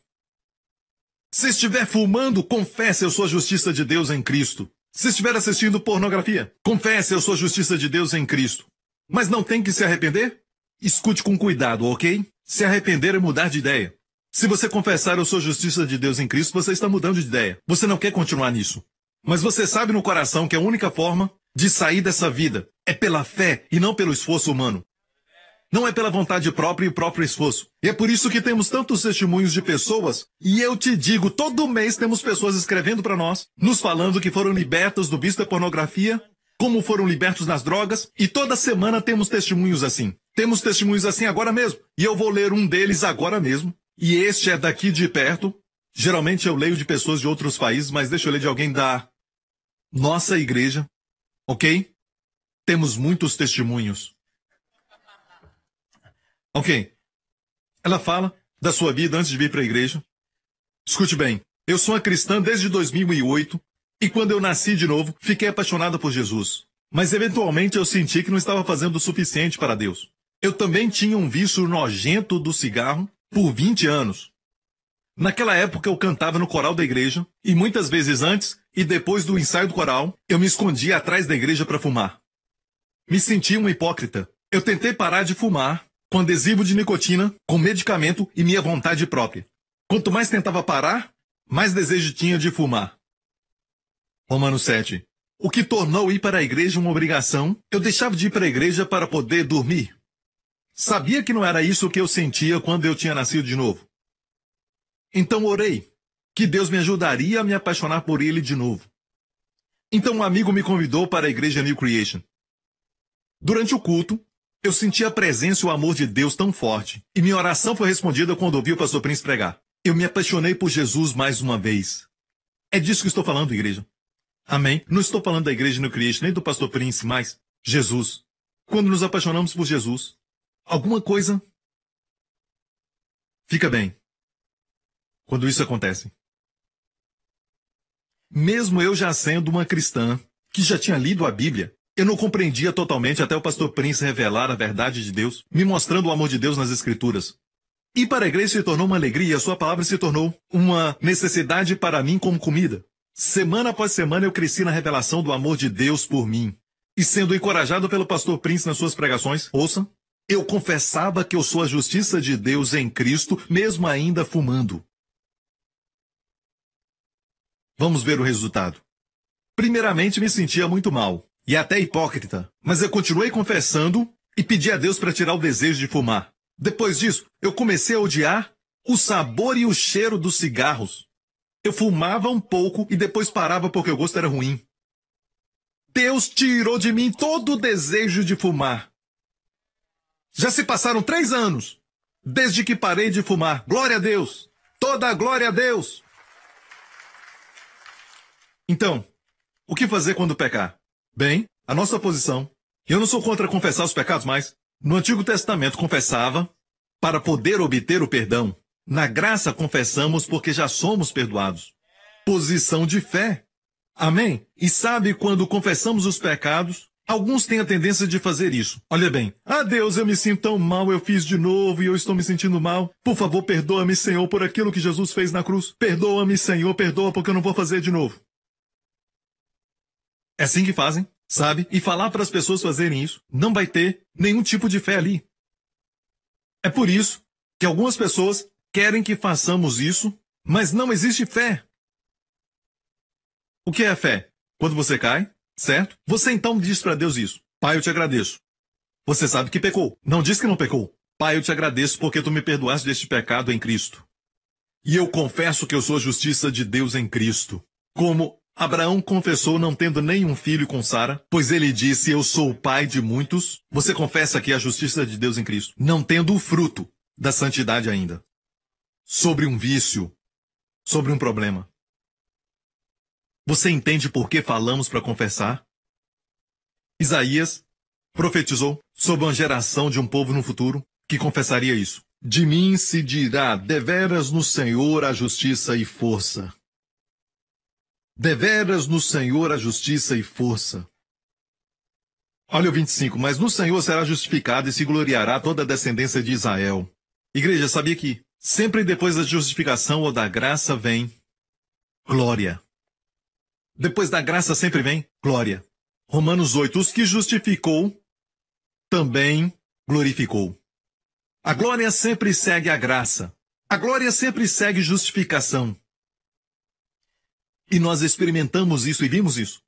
Se estiver fumando, confesse, eu sou a justiça de Deus em Cristo. Se estiver assistindo pornografia, confesse, eu sou a justiça de Deus em Cristo. Mas não tem que se arrepender? Escute com cuidado, ok? Se arrepender é mudar de ideia. Se você confessar eu sou justiça de Deus em Cristo, você está mudando de ideia. Você não quer continuar nisso. Mas você sabe no coração que a única forma de sair dessa vida é pela fé e não pelo esforço humano. Não é pela vontade própria e o próprio esforço. E é por isso que temos tantos testemunhos de pessoas, e eu te digo, todo mês temos pessoas escrevendo para nós, nos falando que foram libertas do vício da pornografia, como foram libertos nas drogas, e toda semana temos testemunhos assim. Temos testemunhos assim agora mesmo, e eu vou ler um deles agora mesmo, e este é daqui de perto. Geralmente eu leio de pessoas de outros países, mas deixa eu ler de alguém da nossa igreja, ok? Temos muitos testemunhos. Ok. Ela fala da sua vida antes de vir para a igreja. Escute bem, eu sou uma cristã desde 2008 e quando eu nasci de novo, fiquei apaixonada por Jesus. Mas eventualmente eu senti que não estava fazendo o suficiente para Deus. Eu também tinha um vício nojento do cigarro por 20 anos. Naquela época eu cantava no coral da igreja e muitas vezes antes e depois do ensaio do coral, eu me escondia atrás da igreja para fumar. Me sentia um hipócrita. Eu tentei parar de fumar com adesivo de nicotina, com medicamento e minha vontade própria. Quanto mais tentava parar, mais desejo tinha de fumar. Romanos 7. O que tornou ir para a igreja uma obrigação, eu deixava de ir para a igreja para poder dormir. Sabia que não era isso que eu sentia quando eu tinha nascido de novo. Então orei, que Deus me ajudaria a me apaixonar por Ele de novo. Então um amigo me convidou para a igreja New Creation. Durante o culto, eu senti a presença e o amor de Deus tão forte, e minha oração foi respondida quando ouvi o pastor Prince pregar. Eu me apaixonei por Jesus mais uma vez. É disso que estou falando, igreja. Amém? Não estou falando da igreja New Creation, nem do pastor Prince, mas Jesus. Quando nos apaixonamos por Jesus, alguma coisa fica bem. Quando isso acontece. Mesmo eu já sendo uma cristã, que já tinha lido a Bíblia, eu não compreendia totalmente até o pastor Prince revelar a verdade de Deus, me mostrando o amor de Deus nas Escrituras. Ir para a igreja se tornou uma alegria, a sua palavra se tornou uma necessidade para mim como comida. Semana após semana eu cresci na revelação do amor de Deus por mim. E sendo encorajado pelo pastor Prince nas suas pregações, ouça, eu confessava que eu sou a justiça de Deus em Cristo, mesmo ainda fumando. Vamos ver o resultado. Primeiramente me sentia muito mal. E até hipócrita, mas eu continuei confessando e pedi a Deus para tirar o desejo de fumar. Depois disso, eu comecei a odiar o sabor e o cheiro dos cigarros. Eu fumava um pouco e depois parava porque o gosto era ruim. Deus tirou de mim todo o desejo de fumar. Já se passaram 3 anos desde que parei de fumar. Glória a Deus! Toda a glória a Deus! Então, o que fazer quando pecar? Bem, a nossa posição. Eu não sou contra confessar os pecados, mas no Antigo Testamento confessava para poder obter o perdão. Na graça confessamos porque já somos perdoados. Posição de fé. Amém? E sabe quando confessamos os pecados, alguns têm a tendência de fazer isso. Olha bem, Deus, eu me sinto tão mal, eu fiz de novo e eu estou me sentindo mal. Por favor, perdoa-me, Senhor, por aquilo que Jesus fez na cruz. Perdoa-me, Senhor, perdoa porque eu não vou fazer de novo. É assim que fazem, sabe? E falar para as pessoas fazerem isso não vai ter nenhum tipo de fé ali. É por isso que algumas pessoas querem que façamos isso, mas não existe fé. O que é fé? Quando você cai, certo? Você então diz para Deus isso. Pai, eu te agradeço. Você sabe que pecou. Não diz que não pecou. Pai, eu te agradeço porque tu me perdoaste deste pecado em Cristo. E eu confesso que eu sou a justiça de Deus em Cristo. Como Abraão confessou não tendo nenhum filho com Sara, pois ele disse, eu sou o pai de muitos. Você confessa que é a justiça de Deus em Cristo, não tendo o fruto da santidade ainda. Sobre um vício, sobre um problema. Você entende por que falamos para confessar? Isaías profetizou sobre uma geração de um povo no futuro que confessaria isso. De mim se dirá, deveras no Senhor a justiça e força. Deveras no Senhor a justiça e força. Olha o 25. Mas no Senhor será justificado e se gloriará toda a descendência de Israel. Igreja, sabia que sempre depois da justificação ou da graça vem glória. Depois da graça sempre vem glória. Romanos 8. Os que justificou, também glorificou. A glória sempre segue a graça. A glória sempre segue justificação. E nós experimentamos isso e vimos isso.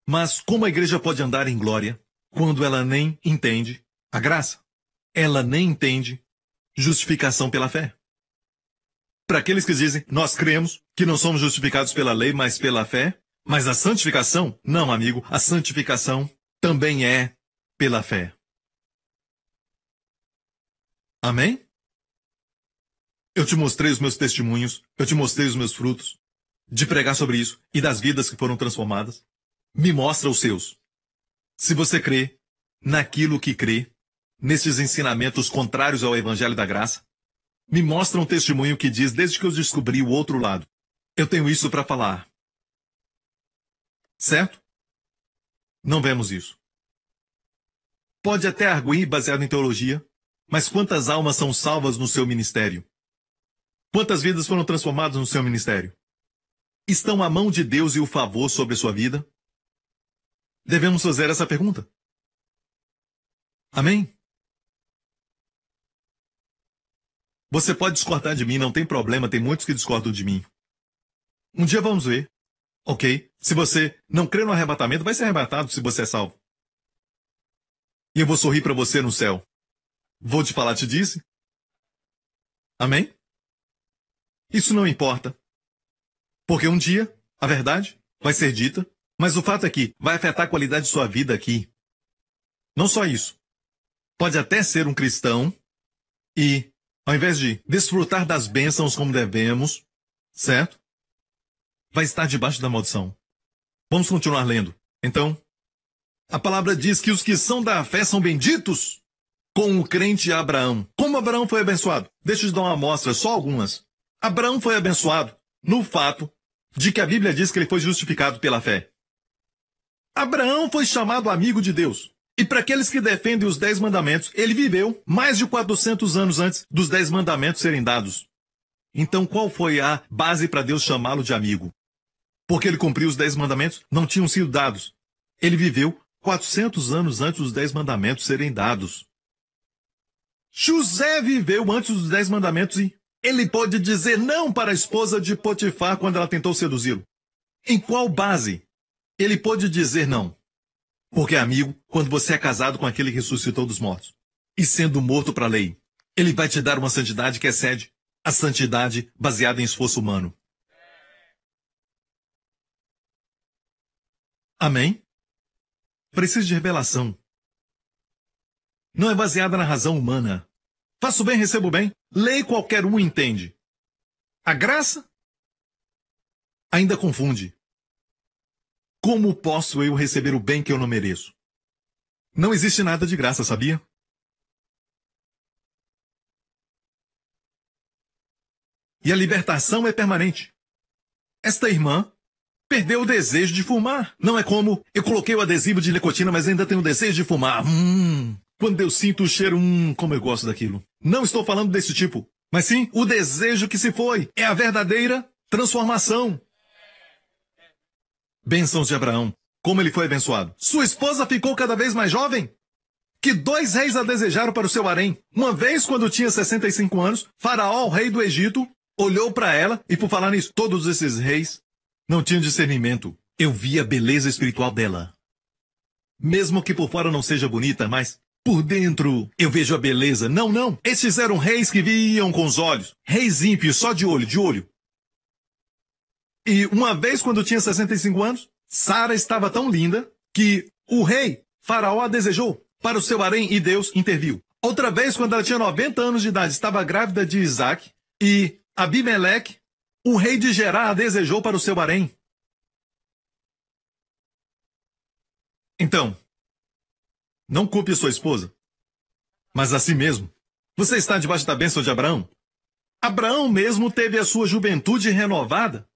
Mas como a igreja pode andar em glória quando ela nem entende a graça? Ela nem entende justificação pela fé. Para aqueles que dizem, nós cremos que não somos justificados pela lei, mas pela fé. Mas a santificação? Não, amigo. A santificação também é pela fé. Amém? Eu te mostrei os meus testemunhos, eu te mostrei os meus frutos, de pregar sobre isso e das vidas que foram transformadas. Me mostra os seus. Se você crê naquilo que crê, nesses ensinamentos contrários ao Evangelho da Graça, me mostra um testemunho que diz, desde que eu descobri o outro lado, eu tenho isso para falar. Certo? Não vemos isso. Pode até arguir baseado em teologia, mas quantas almas são salvas no seu ministério? Quantas vidas foram transformadas no seu ministério? Estão a mão de Deus e o favor sobre a sua vida? Devemos fazer essa pergunta. Amém? Você pode discordar de mim, não tem problema, tem muitos que discordam de mim. Um dia vamos ver. Ok? Se você não crê no arrebatamento, vai ser arrebatado se você é salvo. E eu vou sorrir para você no céu. Vou te falar, te disse? Amém? Isso não importa. Porque um dia, a verdade vai ser dita, mas o fato é que vai afetar a qualidade de sua vida aqui. Não só isso. Pode até ser um cristão e, ao invés de desfrutar das bênçãos como devemos, certo? Vai estar debaixo da maldição. Vamos continuar lendo. Então, a palavra diz que os que são da fé são benditos com o crente Abraão. Como Abraão foi abençoado? Deixa eu te dar uma amostra, só algumas. Abraão foi abençoado no fato de que a Bíblia diz que ele foi justificado pela fé. Abraão foi chamado amigo de Deus. E para aqueles que defendem os 10 mandamentos, ele viveu mais de 400 anos antes dos 10 mandamentos serem dados. Então qual foi a base para Deus chamá-lo de amigo? Porque ele cumpriu os 10 mandamentos, não tinham sido dados. Ele viveu 400 anos antes dos 10 mandamentos serem dados. José viveu antes dos 10 mandamentos e ele pôde dizer não para a esposa de Potifar quando ela tentou seduzi-lo. Em qual base ele pôde dizer não? Porque, amigo, quando você é casado com aquele que ressuscitou dos mortos, e sendo morto para a lei, ele vai te dar uma santidade que excede a santidade baseada em esforço humano. Amém? Precisa de revelação. Não é baseada na razão humana. Faço bem, recebo bem. Lei qualquer um entende. A graça ainda confunde. Como posso eu receber o bem que eu não mereço? Não existe nada de graça, sabia? E a libertação é permanente. Esta irmã perdeu o desejo de fumar. Não é como eu coloquei o adesivo de nicotina, mas ainda tenho o desejo de fumar. Quando eu sinto o cheiro, como eu gosto daquilo. Não estou falando desse tipo, mas sim o desejo que se foi. É a verdadeira transformação. Bênçãos de Abraão. Como ele foi abençoado. Sua esposa ficou cada vez mais jovem. Que 2 reis a desejaram para o seu harém. Uma vez, quando tinha 65 anos, Faraó, o rei do Egito, olhou para ela, e por falar nisso, todos esses reis não tinham discernimento. Eu vi a beleza espiritual dela. Mesmo que por fora não seja bonita, mas por dentro eu vejo a beleza. Não. Esses eram reis que viam com os olhos. Reis ímpios, só de olho, de olho. E uma vez, quando tinha 65 anos, Sara estava tão linda que o rei, Faraó, a desejou para o seu harém e Deus interviu. Outra vez, quando ela tinha 90 anos de idade, estava grávida de Isaac e Abimeleque, o rei de Gerá, a desejou para o seu harém. Então, não culpe sua esposa, mas a si mesmo. Você está debaixo da bênção de Abraão? Abraão mesmo teve a sua juventude renovada.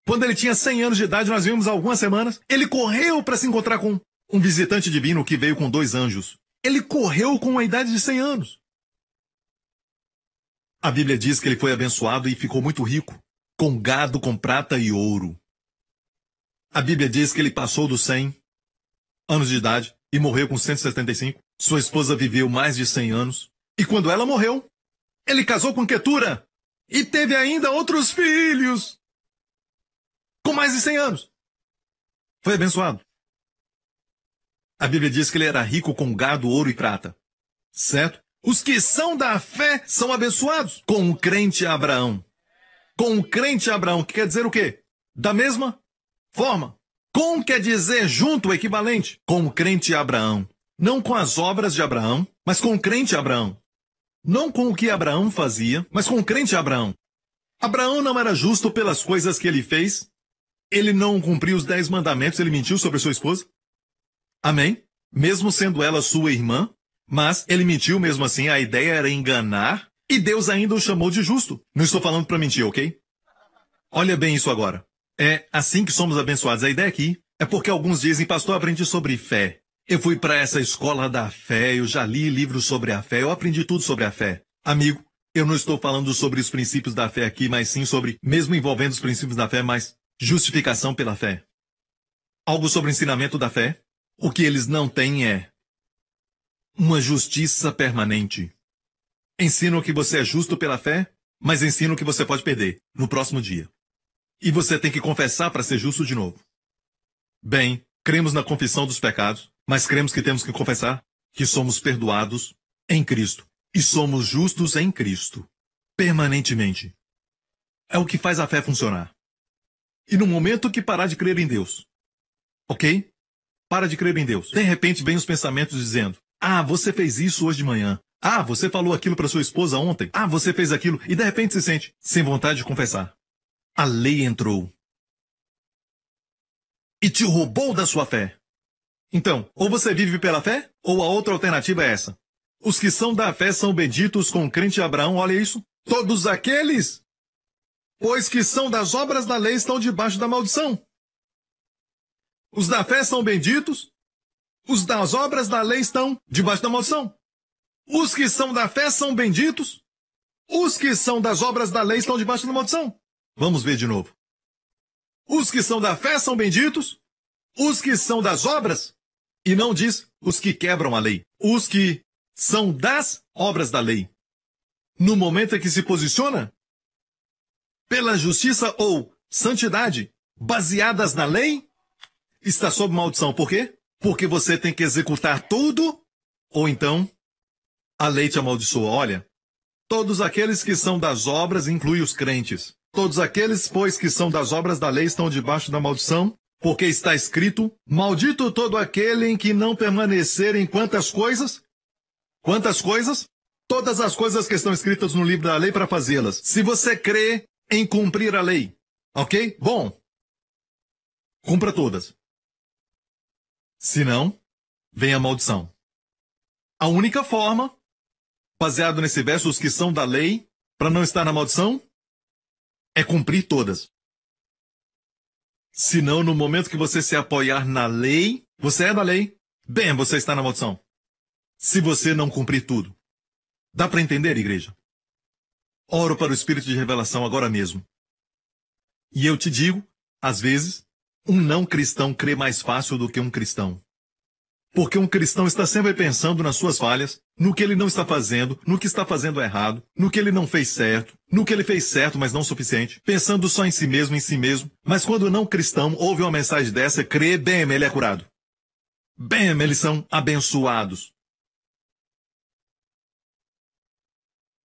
Quando ele tinha 100 anos de idade, nós vimos há algumas semanas, ele correu para se encontrar com um visitante divino que veio com 2 anjos. Ele correu com a idade de 100 anos. A Bíblia diz que ele foi abençoado e ficou muito rico, com gado, com prata e ouro. A Bíblia diz que ele passou dos 100 anos de idade e morreu com 175. Sua esposa viveu mais de 100 anos. E quando ela morreu, ele casou com Quetura e teve ainda outros filhos. Com mais de 100 anos. Foi abençoado. A Bíblia diz que ele era rico com gado, ouro e prata. Certo? Os que são da fé são abençoados. Com o crente Abraão. Com o crente Abraão, que quer dizer o quê? Da mesma forma. Com quer dizer junto, equivalente. Com o crente Abraão. Não com as obras de Abraão, mas com o crente Abraão. Não com o que Abraão fazia, mas com o crente Abraão. Abraão não era justo pelas coisas que ele fez. Ele não cumpriu os 10 mandamentos, ele mentiu sobre sua esposa. Amém? Mesmo sendo ela sua irmã, mas ele mentiu mesmo assim, a ideia era enganar, e Deus ainda o chamou de justo. Não estou falando para mentir, ok? Olha bem isso agora. É assim que somos abençoados. A ideia aqui é porque alguns dizem, pastor, eu aprendi sobre fé. Eu fui para essa escola da fé, eu já li livros sobre a fé, eu aprendi tudo sobre a fé. Amigo, eu não estou falando sobre os princípios da fé aqui, mas sim sobre, mesmo envolvendo os princípios da fé, mas justificação pela fé. Algo sobre o ensinamento da fé. O que eles não têm é uma justiça permanente. Ensinam que você é justo pela fé, mas ensinam que você pode perder no próximo dia. E você tem que confessar para ser justo de novo. Bem, cremos na confissão dos pecados, mas cremos que temos que confessar que somos perdoados em Cristo. E somos justos em Cristo. Permanentemente. É o que faz a fé funcionar. E no momento que parar de crer em Deus, ok? Para de crer em Deus. De repente vem os pensamentos dizendo, ah, você fez isso hoje de manhã. Ah, você falou aquilo para sua esposa ontem. Ah, você fez aquilo. E de repente se sente sem vontade de confessar. A lei entrou. E te roubou da sua fé. Então, ou você vive pela fé, ou a outra alternativa é essa. Os que são da fé são benditos com o crente Abraão, olha isso. Todos aqueles, pois que são das obras da lei, estão debaixo da maldição. Os da fé são benditos, os das obras da lei estão debaixo da maldição. Os que são da fé são benditos, os que são das obras da lei estão debaixo da maldição. Vamos ver de novo. Os que são da fé são benditos, os que são das obras, e não diz os que quebram a lei, os que são das obras da lei. No momento em que se posiciona pela justiça ou santidade baseadas na lei, está sob maldição. Por quê? Porque você tem que executar tudo, ou então a lei te amaldiçoa. Olha, todos aqueles que são das obras, inclui os crentes. Todos aqueles, pois, que são das obras da lei estão debaixo da maldição, porque está escrito, maldito todo aquele em que não permanecer em quantas coisas? Quantas coisas? Todas as coisas que estão escritas no livro da lei para fazê-las. Se você crê em cumprir a lei, ok? Bom, cumpra todas. Se não, vem a maldição. A única forma, baseado nesse verso, os que são da lei, para não estar na maldição, é cumprir todas. Senão, no momento que você se apoiar na lei, você é da lei, bem, você está na maldição. Se você não cumprir tudo. Dá para entender, igreja? Oro para o Espírito de revelação agora mesmo. E eu te digo, às vezes, um não cristão crê mais fácil do que um cristão. Porque um cristão está sempre pensando nas suas falhas, no que ele não está fazendo, no que está fazendo errado, no que ele não fez certo, no que ele fez certo, mas não o suficiente, pensando só em si mesmo, Mas quando o não cristão ouve uma mensagem dessa, crê, bem, ele é curado. Bem, eles são abençoados.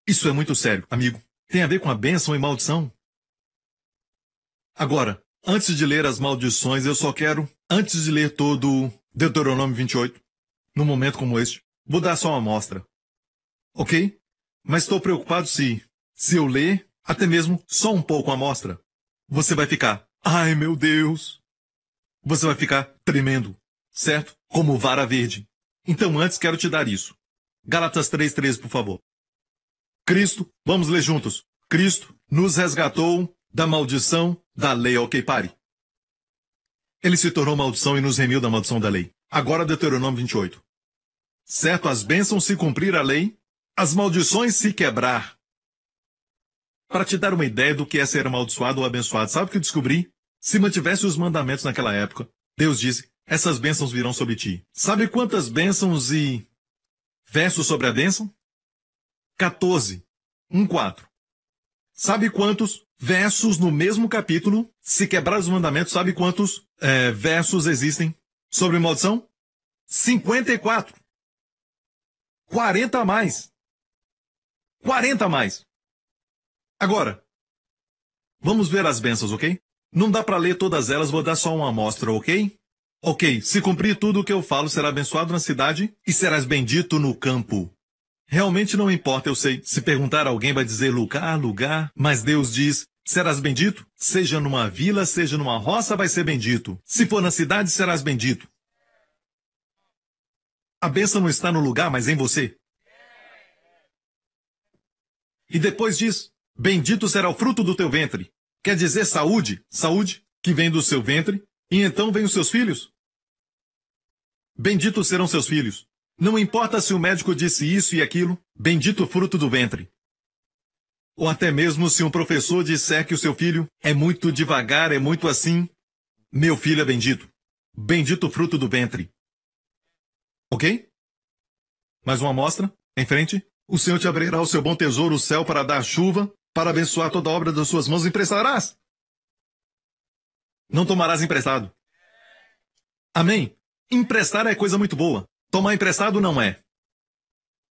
Isso é muito sério, amigo. Tem a ver com a bênção e maldição. Agora, antes de ler as maldições, eu só quero, antes de ler todo Deuteronômio 28, num momento como este, vou dar só uma amostra. Ok? Mas estou preocupado se eu ler, até mesmo só um pouco a amostra, você vai ficar, ai meu Deus! Você vai ficar tremendo, certo? Como vara verde. Então antes quero te dar isso. Gálatas 3:13, por favor. Cristo, vamos ler juntos. Cristo nos resgatou da maldição da lei. Ok, pare. Ele se tornou maldição e nos remiu da maldição da lei. Agora Deuteronômio 28. Certo, as bênçãos se cumprir a lei, as maldições se quebrar. Para te dar uma ideia do que é ser amaldiçoado ou abençoado, sabe o que eu descobri? Se mantivesse os mandamentos naquela época, Deus disse, essas bênçãos virão sobre ti. Sabe quantas bênçãos e versos sobre a bênção? 14, 1:4. Sabe quantos versos no mesmo capítulo, se quebrar os mandamentos, sabe quantos versos existem sobre maldição? 54. 40 a mais. 40 a mais. Agora, vamos ver as bênçãos, ok? Não dá para ler todas elas, vou dar só uma amostra, ok? Ok, se cumprir tudo o que eu falo, será abençoado na cidade e serás bendito no campo. Realmente não importa, eu sei. Se perguntar, alguém vai dizer lugar, mas Deus diz, serás bendito? Seja numa vila, seja numa roça, vai ser bendito. Se for na cidade, serás bendito. A bênção não está no lugar, mas em você. E depois diz, bendito será o fruto do teu ventre. Quer dizer saúde, que vem do seu ventre, e então vem os seus filhos. Benditos serão seus filhos. Não importa se o médico disse isso e aquilo, bendito o fruto do ventre. Ou até mesmo se um professor disser que o seu filho é muito devagar, é muito assim, meu filho é bendito. Bendito o fruto do ventre. Ok? Mais uma amostra? Em frente. O Senhor te abrirá o seu bom tesouro, o céu, para dar chuva, para abençoar toda a obra das suas mãos, emprestarás. Não tomarás emprestado. Amém? Emprestar é coisa muito boa. Tomar emprestado não é.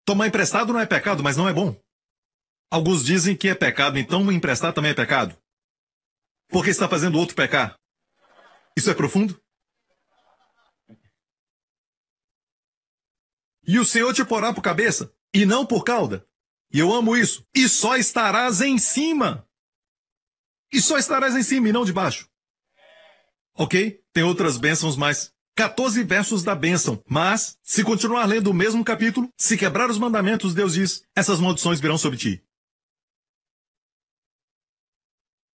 Tomar emprestado não é pecado, mas não é bom. Alguns dizem que é pecado, então emprestar também é pecado. Porque está fazendo outro pecar. Isso é profundo? E o Senhor te porá por cabeça, e não por cauda. E eu amo isso. E só estarás em cima. E só estarás em cima e não debaixo. Ok? Tem outras bênçãos, mas 14 versos da bênção. Mas, se continuar lendo o mesmo capítulo, se quebrar os mandamentos, Deus diz, essas maldições virão sobre ti.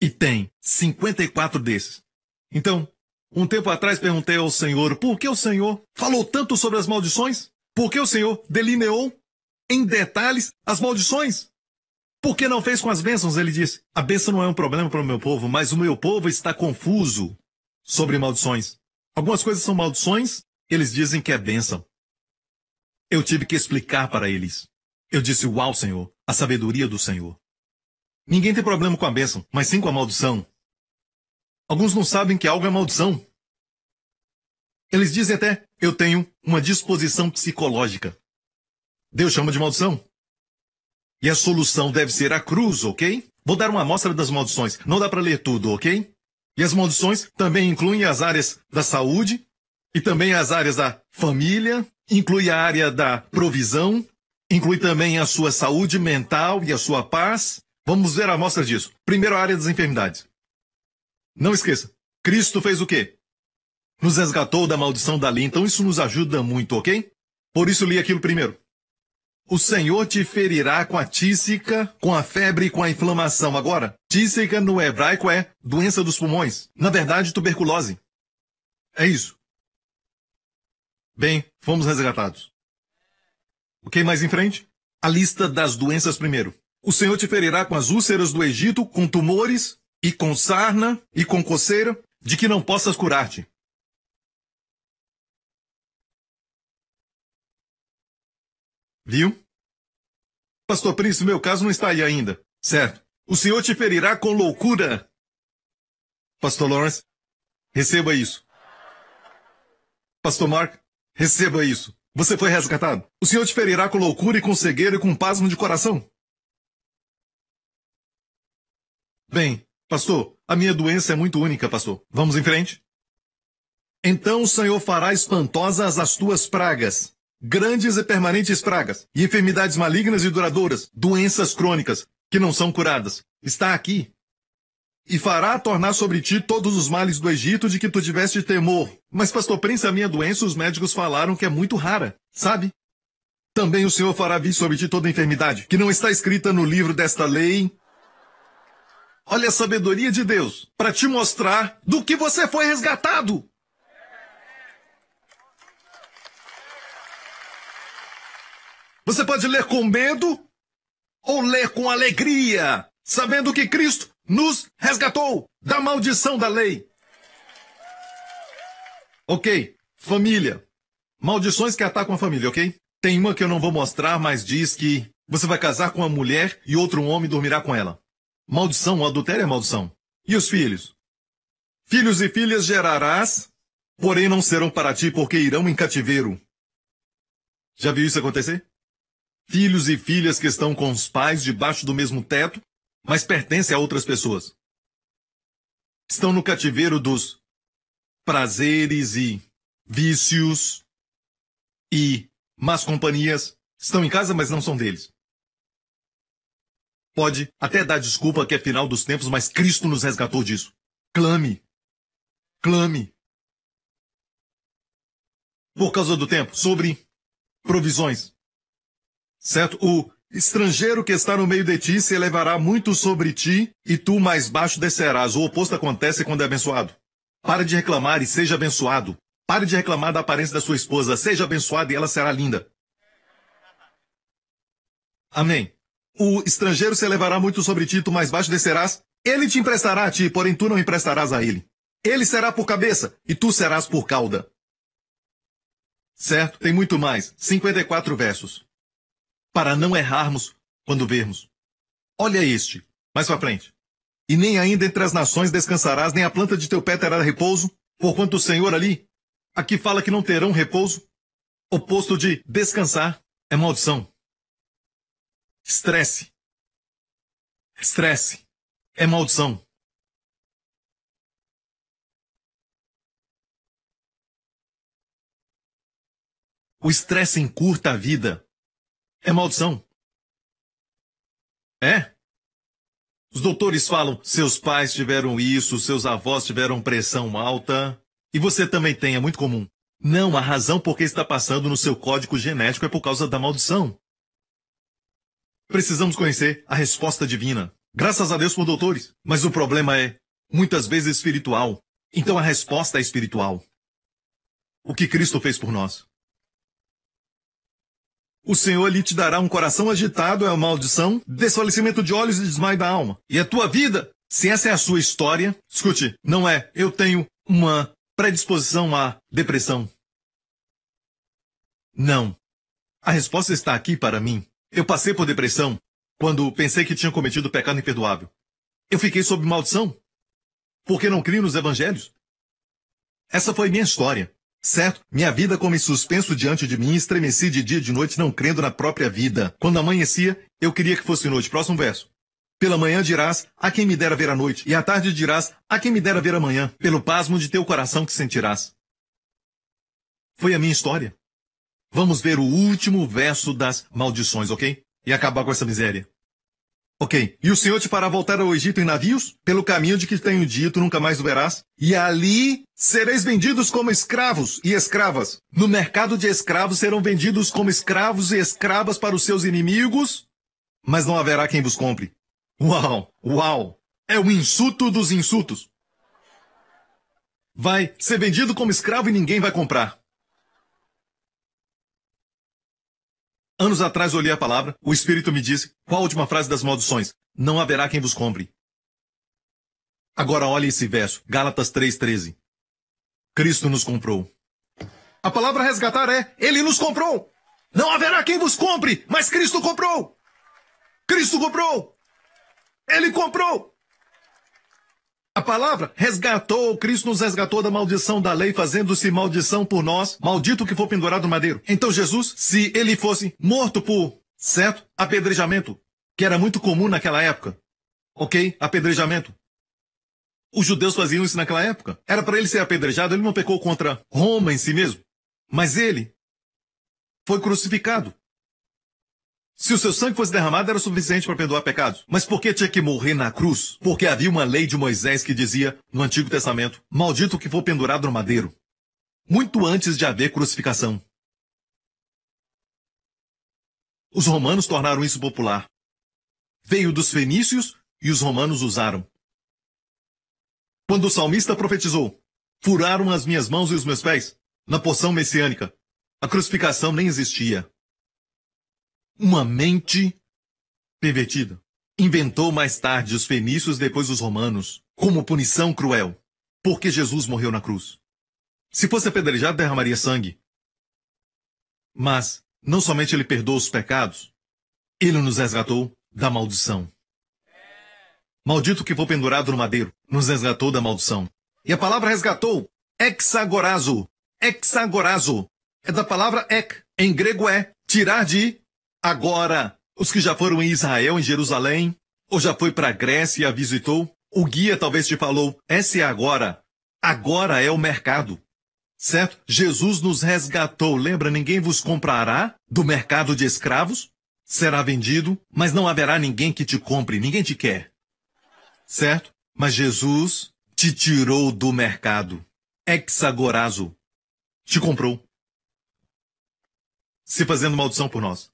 E tem 54 desses. Então, um tempo atrás perguntei ao Senhor, por que o Senhor falou tanto sobre as maldições? Por que o Senhor delineou em detalhes as maldições? Por que não fez com as bênçãos? Ele disse, a bênção não é um problema para o meu povo, mas o meu povo está confuso sobre maldições. Algumas coisas são maldições, eles dizem que é bênção. Eu tive que explicar para eles. Eu disse, uau, Senhor, a sabedoria do Senhor. Ninguém tem problema com a bênção, mas sim com a maldição. Alguns não sabem que algo é maldição. Eles dizem até, eu tenho uma disposição psicológica. Deus chama de maldição. E a solução deve ser a cruz, ok? Vou dar uma amostra das maldições. Não dá para ler tudo, ok? E as maldições também incluem as áreas da saúde, e também as áreas da família, inclui a área da provisão, inclui também a sua saúde mental e a sua paz. Vamos ver a amostra disso. Primeiro, a área das enfermidades. Não esqueça, Cristo fez o quê? Nos resgatou da maldição da lei, então isso nos ajuda muito, ok? Por isso li aquilo primeiro. O Senhor te ferirá com a tísica, com a febre e com a inflamação. Agora, tísica no hebraico é doença dos pulmões. Na verdade, tuberculose. É isso. Bem, fomos resgatados. Ok, mais em frente? A lista das doenças primeiro. O Senhor te ferirá com as úlceras do Egito, com tumores, e com sarna, e com coceira, de que não possas curar-te. Viu? Pastor Príncipe, meu caso não está aí ainda. Certo. O Senhor te ferirá com loucura. Pastor Lawrence, receba isso. Pastor Mark, receba isso. Você foi resgatado. O Senhor te ferirá com loucura e com cegueira e com pasmo de coração. Bem, pastor, a minha doença é muito única, pastor. Vamos em frente? Então o Senhor fará espantosas as tuas pragas. Grandes e permanentes pragas, e enfermidades malignas e duradouras, doenças crônicas, que não são curadas. Está aqui. E fará tornar sobre ti todos os males do Egito de que tu tiveste temor. Mas, pastor Prince, a minha doença, os médicos falaram que é muito rara, sabe? Também o Senhor fará vir sobre ti toda enfermidade, que não está escrita no livro desta lei. Olha a sabedoria de Deus, para te mostrar do que você foi resgatado. Você pode ler com medo ou ler com alegria, sabendo que Cristo nos resgatou da maldição da lei. Ok, família. Maldições que atacam a família, ok? Tem uma que eu não vou mostrar, mas diz que Você vai casar com uma mulher e outro homem dormirá com ela. Maldição, o adultério é maldição. E os filhos? Filhos e filhas gerarás, porém não serão para ti, porque irão em cativeiro. Já viu isso acontecer? Filhos e filhas que estão com os pais debaixo do mesmo teto, mas pertencem a outras pessoas. Estão no cativeiro dos prazeres e vícios e más companhias. Estão em casa, mas não são deles. Pode até dar desculpa que é final dos tempos, mas Cristo nos resgatou disso. Clame. Clame. Por causa do tempo, sobre provisões. Certo? O estrangeiro que está no meio de ti se elevará muito sobre ti, e tu mais baixo descerás. O oposto acontece quando é abençoado. Pare de reclamar e seja abençoado. Pare de reclamar da aparência da sua esposa. Seja abençoado e ela será linda. Amém. O estrangeiro se elevará muito sobre ti, tu mais baixo descerás. Ele te emprestará a ti, porém tu não emprestarás a ele. Ele será por cabeça, e tu serás por cauda. Certo? Tem muito mais. 54 versos. Para não errarmos quando vermos. Olha este, mais para frente. E nem ainda entre as nações descansarás, nem a planta de teu pé terá repouso, porquanto o Senhor ali, aqui fala que não terão repouso. Oposto de descansar é maldição. Estresse. Estresse é maldição. O estresse encurta a vida. É maldição. É? Os doutores falam, seus pais tiveram isso, seus avós tiveram pressão alta. E você também tem, é muito comum. Não, a razão por que está passando no seu código genético é por causa da maldição. Precisamos conhecer a resposta divina. Graças a Deus por doutores. Mas o problema é, muitas vezes, espiritual. Então a resposta é espiritual. O que Cristo fez por nós. O Senhor lhe te dará um coração agitado, é a maldição, desfalecimento de olhos e desmaio da alma. E a tua vida, se essa é a sua história, escute, não é, eu tenho uma predisposição à depressão. Não. A resposta está aqui para mim. Eu passei por depressão quando pensei que tinha cometido pecado imperdoável. Eu fiquei sob maldição porque não crio nos evangelhos. Essa foi minha história. Certo? Minha vida como em suspenso diante de mim, estremeci de dia e de noite, não crendo na própria vida. Quando amanhecia, eu queria que fosse noite. Próximo verso. Pela manhã dirás, a quem me dera ver a noite, e à tarde dirás, a quem me dera ver a manhã, pelo pasmo de teu coração que sentirás. Foi a minha história. Vamos ver o último verso das maldições, ok? E acabar com essa miséria. Ok. E o Senhor te fará voltar ao Egito em navios, pelo caminho de que tenho dito, nunca mais o verás. E ali sereis vendidos como escravos e escravas. No mercado de escravos serão vendidos como escravos e escravas para os seus inimigos, mas não haverá quem vos compre. Uau! Uau! É o insulto dos insultos. Vai ser vendido como escravo e ninguém vai comprar. Anos atrás olhei a palavra, o Espírito me disse, qual a última frase das maldições? Não haverá quem vos compre. Agora olhe esse verso, Gálatas 3,13. Cristo nos comprou. A palavra resgatar é, Ele nos comprou. Não haverá quem vos compre, mas Cristo comprou. Cristo comprou. Ele comprou. A palavra resgatou, Cristo nos resgatou da maldição da lei, fazendo-se maldição por nós, maldito que for pendurado no madeiro. Então Jesus, se ele fosse morto por, certo, apedrejamento, que era muito comum naquela época, ok? Apedrejamento. Os judeus faziam isso naquela época. Era para ele ser apedrejado, ele não pecou contra Roma em si mesmo, mas ele foi crucificado. Se o seu sangue fosse derramado, era suficiente para perdoar pecados. Mas por que tinha que morrer na cruz? Porque havia uma lei de Moisés que dizia, no Antigo Testamento, maldito que for pendurado no madeiro. Muito antes de haver crucificação. Os romanos tornaram isso popular. Veio dos fenícios e os romanos usaram. Quando o salmista profetizou, furaram as minhas mãos e os meus pés, na porção messiânica, a crucificação nem existia. Uma mente pervertida inventou mais tarde os fenícios, depois os romanos, como punição cruel, porque Jesus morreu na cruz. Se fosse apedrejado, derramaria sangue. Mas não somente ele perdoa os pecados, Ele nos resgatou da maldição. Maldito que for pendurado no madeiro, nos resgatou da maldição. E a palavra resgatou, exagorazo. Exagorazo. É da palavra ek. Em grego é tirar de agora. Os que já foram em Israel, em Jerusalém, ou já foi para a Grécia e a visitou, o guia talvez te falou, essa é agora. Agora é o mercado. Certo? Jesus nos resgatou. Lembra, ninguém vos comprará do mercado de escravos? Será vendido, mas não haverá ninguém que te compre, ninguém te quer. Certo? Mas Jesus te tirou do mercado. Exagorazo. Te comprou. Se fazendo maldição por nós.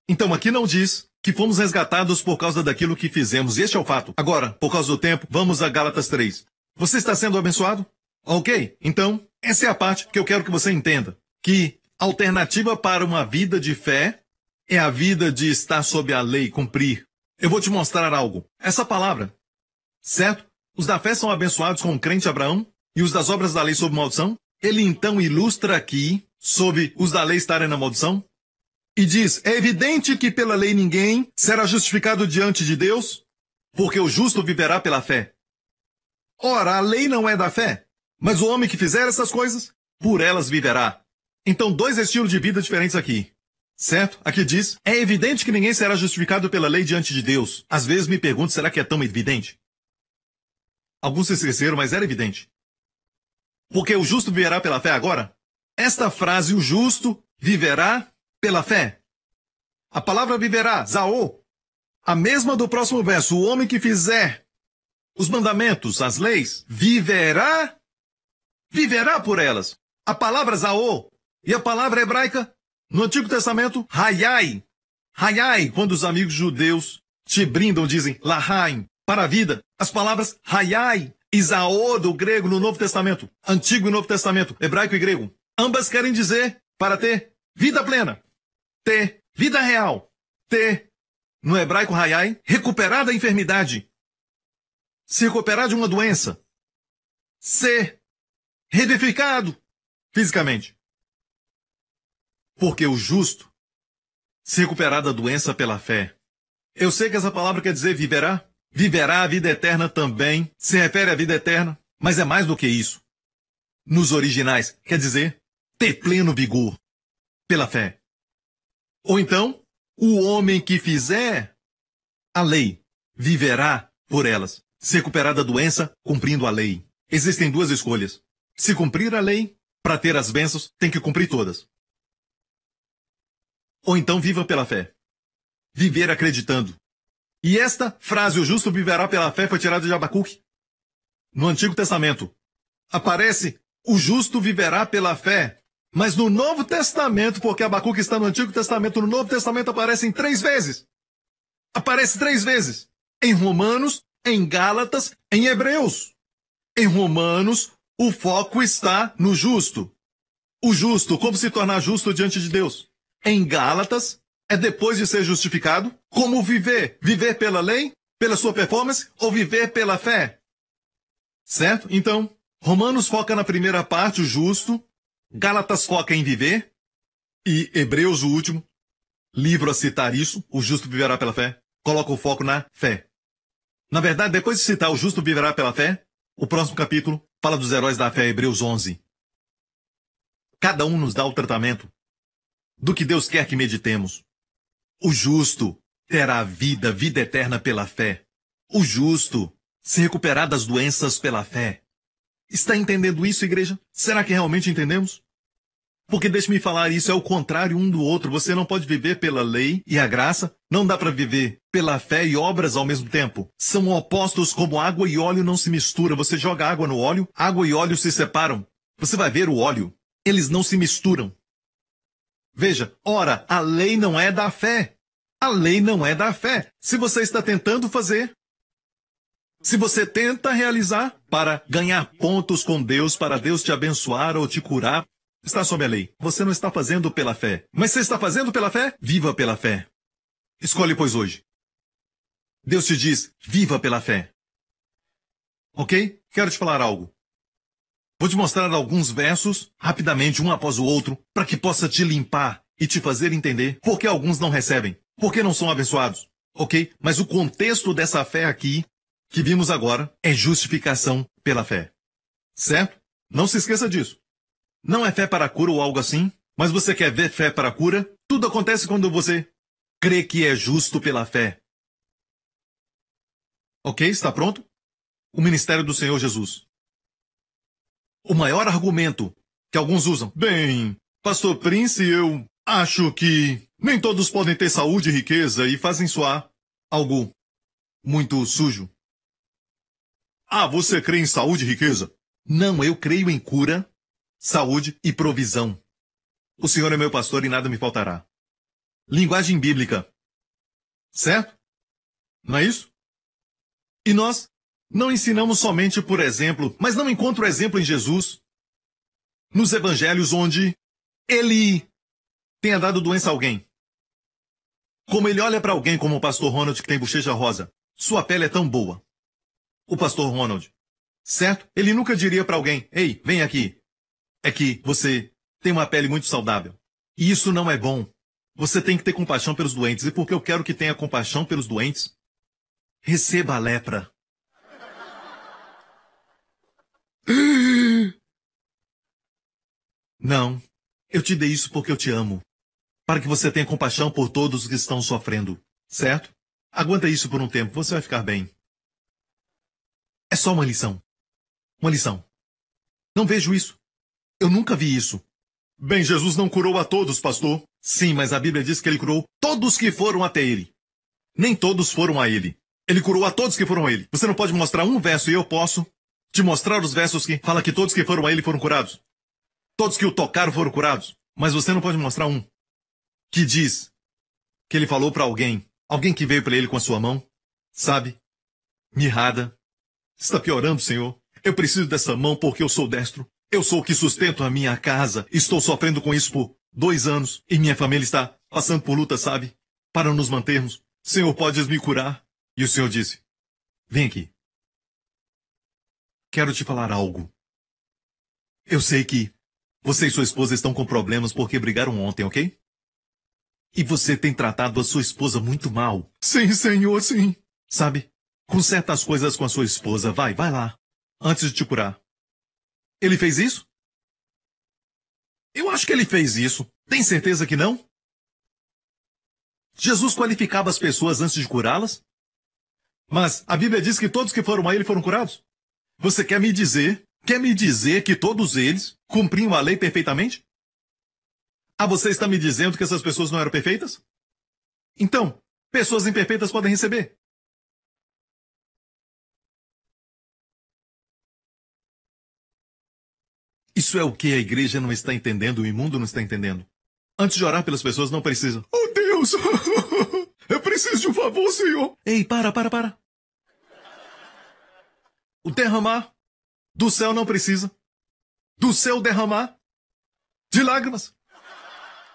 Então aqui não diz que fomos resgatados por causa daquilo que fizemos. E este é o fato. Agora, por causa do tempo, vamos a Gálatas 3. Você está sendo abençoado? Ok? Então, essa é a parte que eu quero que você entenda. Que a alternativa para uma vida de fé é a vida de estar sob a lei, cumprir. Eu vou te mostrar algo. Essa palavra, certo? Os da fé são abençoados com o crente Abraão e os das obras da lei sob maldição. Ele então ilustra aqui sobre os da lei estarem na maldição. E diz, é evidente que pela lei ninguém será justificado diante de Deus, porque o justo viverá pela fé. Ora, a lei não é da fé, mas o homem que fizer essas coisas, por elas viverá. Então, dois estilos de vida diferentes aqui. Certo? Aqui diz, é evidente que ninguém será justificado pela lei diante de Deus. Às vezes me pergunto, será que é tão evidente? Alguns se esqueceram, mas era evidente. Porque o justo viverá pela fé agora? Esta frase, o justo viverá pela fé. A palavra viverá, zaô. A mesma do próximo verso, o homem que fizer os mandamentos, as leis, viverá por elas. A palavra zaô e a palavra hebraica, no Antigo Testamento, hayai. Hayai, quando os amigos judeus te brindam, dizem lahaim, para a vida. As palavras hayai e zaô do grego no Novo Testamento, Antigo e Novo Testamento, hebraico e grego. Ambas querem dizer para ter vida plena, ter vida real, ter, no hebraico hayai, recuperar da enfermidade, se recuperar de uma doença, ser reedificado fisicamente. Porque o justo se recuperar da doença pela fé. Eu sei que essa palavra quer dizer viverá. Viverá a vida eterna também. Se refere à vida eterna. Mas é mais do que isso. Nos originais, quer dizer ter pleno vigor. Pela fé. Ou então, o homem que fizer a lei viverá por elas. Se recuperar da doença cumprindo a lei. Existem duas escolhas. Se cumprir a lei, para ter as bênçãos, tem que cumprir todas. Ou então viva pela fé. Viver acreditando. E esta frase, o justo viverá pela fé, foi tirada de Abacuque. No Antigo Testamento. Aparece, o justo viverá pela fé. Mas no Novo Testamento, porque Abacuque está no Antigo Testamento, no Novo Testamento aparecem 3 vezes. Aparece 3 vezes. Em Romanos, em Gálatas, em Hebreus. Em Romanos, o foco está no justo. O justo, como se tornar justo diante de Deus. Em Gálatas, é depois de ser justificado, como viver? Viver pela lei, pela sua performance, ou viver pela fé? Certo? Então, Romanos foca na primeira parte, o justo, Gálatas foca em viver, e Hebreus, o último, livro a citar isso, o justo viverá pela fé, coloca o foco na fé. Na verdade, depois de citar o justo viverá pela fé, o próximo capítulo fala dos heróis da fé, Hebreus 11. Cada um nos dá o tratamento do que Deus quer que meditemos. O justo terá vida eterna pela fé. O justo se recuperar das doenças pela fé. Está entendendo isso, igreja? Será que realmente entendemos? Porque deixe-me falar, isso é o contrário um do outro. Você não pode viver pela lei e a graça. Não dá para viver pela fé e obras ao mesmo tempo. São opostos como água e óleo não se misturam. Você joga água no óleo, água e óleo se separam. Você vai ver o óleo. Eles não se misturam. Veja, ora, a lei não é da fé. A lei não é da fé. Se você está tentando fazer, se você tenta realizar para ganhar pontos com Deus, para Deus te abençoar ou te curar, está sob a lei. Você não está fazendo pela fé. Mas se está fazendo pela fé, viva pela fé. Escolhe, pois, hoje. Deus te diz, viva pela fé. Ok? Quero te falar algo. Vou te mostrar alguns versos, rapidamente, um após o outro, para que possa te limpar e te fazer entender por que alguns não recebem. porque não são abençoados. Ok? Mas o contexto dessa fé aqui, que vimos agora, é justificação pela fé. Certo? Não se esqueça disso. Não é fé para a cura ou algo assim, mas você quer ver fé para a cura? Tudo acontece quando você crê que é justo pela fé. Ok? Está pronto? O ministério do Senhor Jesus. O maior argumento que alguns usam. Bem, Pastor Prince, eu acho que nem todos podem ter saúde e riqueza e fazem soar algo muito sujo. Ah, você crê em saúde e riqueza? Não, eu creio em cura, saúde e provisão. O Senhor é meu pastor e nada me faltará. Linguagem bíblica. Certo? Não é isso? E nós não ensinamos somente por exemplo, mas não encontro exemplo em Jesus, nos evangelhos onde ele tenha dado doença a alguém. Como ele olha para alguém como o pastor Ronald que tem bochecha rosa. Sua pele é tão boa. O pastor Ronald. Certo? Ele nunca diria para alguém, ei, vem aqui. É que você tem uma pele muito saudável. E isso não é bom. Você tem que ter compaixão pelos doentes. E porque eu quero que tenha compaixão pelos doentes, receba a lepra. Não, eu te dei isso porque eu te amo. Para que você tenha compaixão por todos os que estão sofrendo. Certo? Aguenta isso por um tempo, você vai ficar bem. É só uma lição. Uma lição. Não vejo isso. Eu nunca vi isso. Bem, Jesus não curou a todos, pastor. Sim, mas a Bíblia diz que ele curou todos que foram até ele. Nem todos foram a ele. Ele curou a todos que foram a ele. Você não pode mostrar um verso e eu posso te mostrar os versos que fala que todos que foram a ele foram curados. Todos que o tocaram foram curados. Mas você não pode mostrar um que diz que ele falou para alguém, alguém que veio para ele com a sua mão, sabe, mirrada. Está piorando, Senhor. Eu preciso dessa mão porque eu sou destro. Eu sou o que sustento a minha casa. Estou sofrendo com isso por 2 anos. E minha família está passando por luta, sabe? Para nos mantermos. Senhor, podes me curar? E o Senhor disse, vem aqui. Quero te falar algo. Eu sei que você e sua esposa estão com problemas porque brigaram ontem, ok? E você tem tratado a sua esposa muito mal. Sim, Senhor, sim. Sabe? Com certas coisas com a sua esposa. Vai lá. Antes de te curar. Ele fez isso? Eu acho que ele fez isso. Tem certeza que não? Jesus qualificava as pessoas antes de curá-las? Mas a Bíblia diz que todos que foram a ele foram curados. Você quer me dizer que todos eles cumpriam a lei perfeitamente? Ah, você está me dizendo que essas pessoas não eram perfeitas? Então, pessoas imperfeitas podem receber. Isso é o que a igreja não está entendendo e o mundo não está entendendo. Antes de orar pelas pessoas, não precisa. Oh, Deus! Eu preciso de um favor, Senhor! Ei, para. O derramar do céu não precisa. Do céu derramar de lágrimas.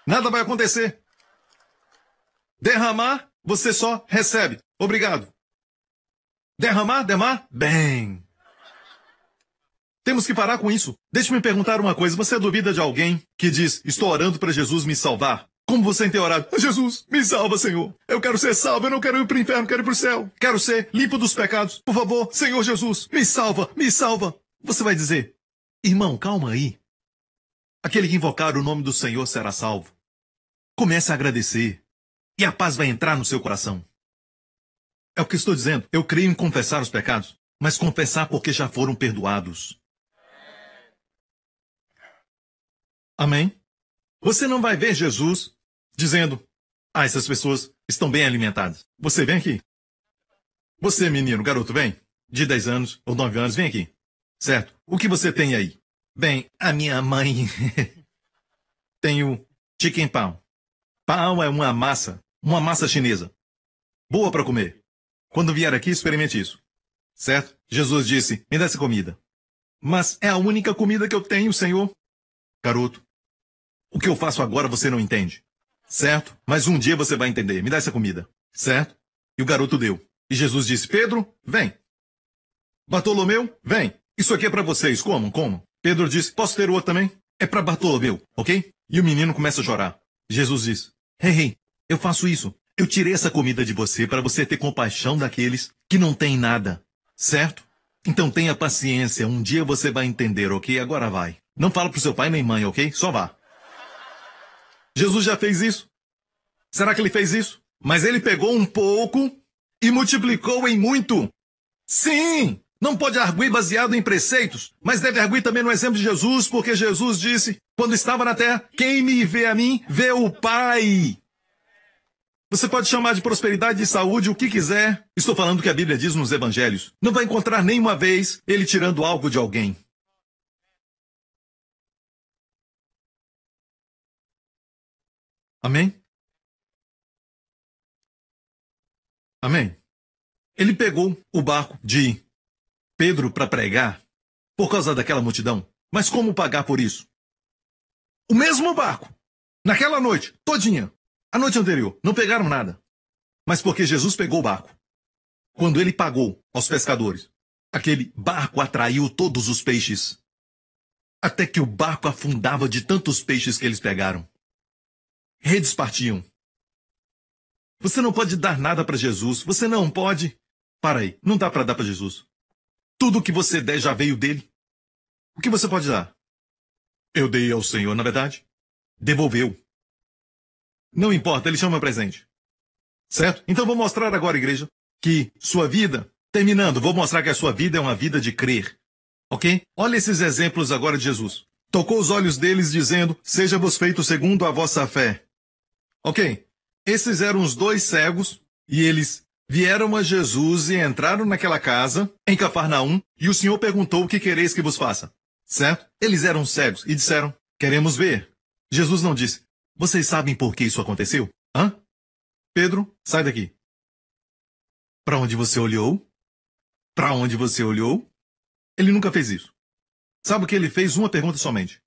Nada vai acontecer. Derramar, você só recebe. Obrigado. Derramar, bem. Temos que parar com isso. Deixe-me perguntar uma coisa. Você duvida de alguém que diz, estou orando para Jesus me salvar? Como você tem orado? Jesus, me salva, Senhor. Eu quero ser salvo, eu não quero ir para o inferno, quero ir para o céu. Quero ser limpo dos pecados. Por favor, Senhor Jesus, me salva, me salva. Você vai dizer, irmão, calma aí. Aquele que invocar o nome do Senhor será salvo. Comece a agradecer. E a paz vai entrar no seu coração. É o que estou dizendo. Eu creio em confessar os pecados, mas confessar porque já foram perdoados. Amém? Você não vai ver Jesus dizendo, essas pessoas estão bem alimentadas. Você vem aqui. Você, menino, garoto, vem. De 10 anos ou 9 anos, vem aqui. Certo? O que você tem aí? Bem, a minha mãe tem o chicken pão. Pão é uma massa chinesa. Boa para comer. Quando vier aqui, experimente isso. Certo? Jesus disse, me dá essa comida. Mas é a única comida que eu tenho, Senhor. Garoto, o que eu faço agora você não entende. Certo? Mas um dia você vai entender. Me dá essa comida. Certo? E o garoto deu. E Jesus disse, Pedro, vem. Bartolomeu, vem. Isso aqui é para vocês. Comam. Pedro disse, posso ter o outro também? É para Bartolomeu, ok? E o menino começa a chorar. Jesus diz, hey, eu faço isso. Eu tirei essa comida de você para você ter compaixão daqueles que não têm nada, certo? Então tenha paciência, um dia você vai entender, ok? Agora vai. Não fala pro seu pai nem mãe, ok? Só vá. Jesus já fez isso? Será que ele fez isso? Mas ele pegou um pouco e multiplicou em muito. Sim! Não pode arguir baseado em preceitos, mas deve arguir também no exemplo de Jesus, porque Jesus disse, quando estava na terra, quem me vê a mim, vê o Pai. Você pode chamar de prosperidade e saúde o que quiser. Estou falando o que a Bíblia diz nos evangelhos. Não vai encontrar nenhuma vez ele tirando algo de alguém. Amém? Amém? Ele pegou o barco de Pedro para pregar por causa daquela multidão. Mas como pagar por isso? O mesmo barco, naquela noite, todinha, a noite anterior, não pegaram nada. Mas porque Jesus pegou o barco. Quando ele pagou aos pescadores, aquele barco atraiu todos os peixes. Até que o barco afundava de tantos peixes que eles pegaram. Redes partiam. Você não pode dar nada para Jesus. Você não pode. Para aí, não dá para dar para Jesus. Tudo o que você der já veio dele. O que você pode dar? Eu dei ao Senhor, na verdade. Devolveu. Não importa, ele chama presente. Certo? Então vou mostrar agora, igreja, que sua vida, terminando, vou mostrar que a sua vida é uma vida de crer. Ok? Olha esses exemplos agora de Jesus. Tocou os olhos deles, dizendo, seja-vos feito segundo a vossa fé. Ok? Esses eram os dois cegos, e eles vieram a Jesus e entraram naquela casa, em Cafarnaum, e o Senhor perguntou o que quereis que vos faça. Certo? Eles eram cegos e disseram, queremos ver. Jesus não disse, vocês sabem por que isso aconteceu? Hã? Pedro, sai daqui. Para onde você olhou? Para onde você olhou? Ele nunca fez isso. Sabe o que ele fez? Uma pergunta somente.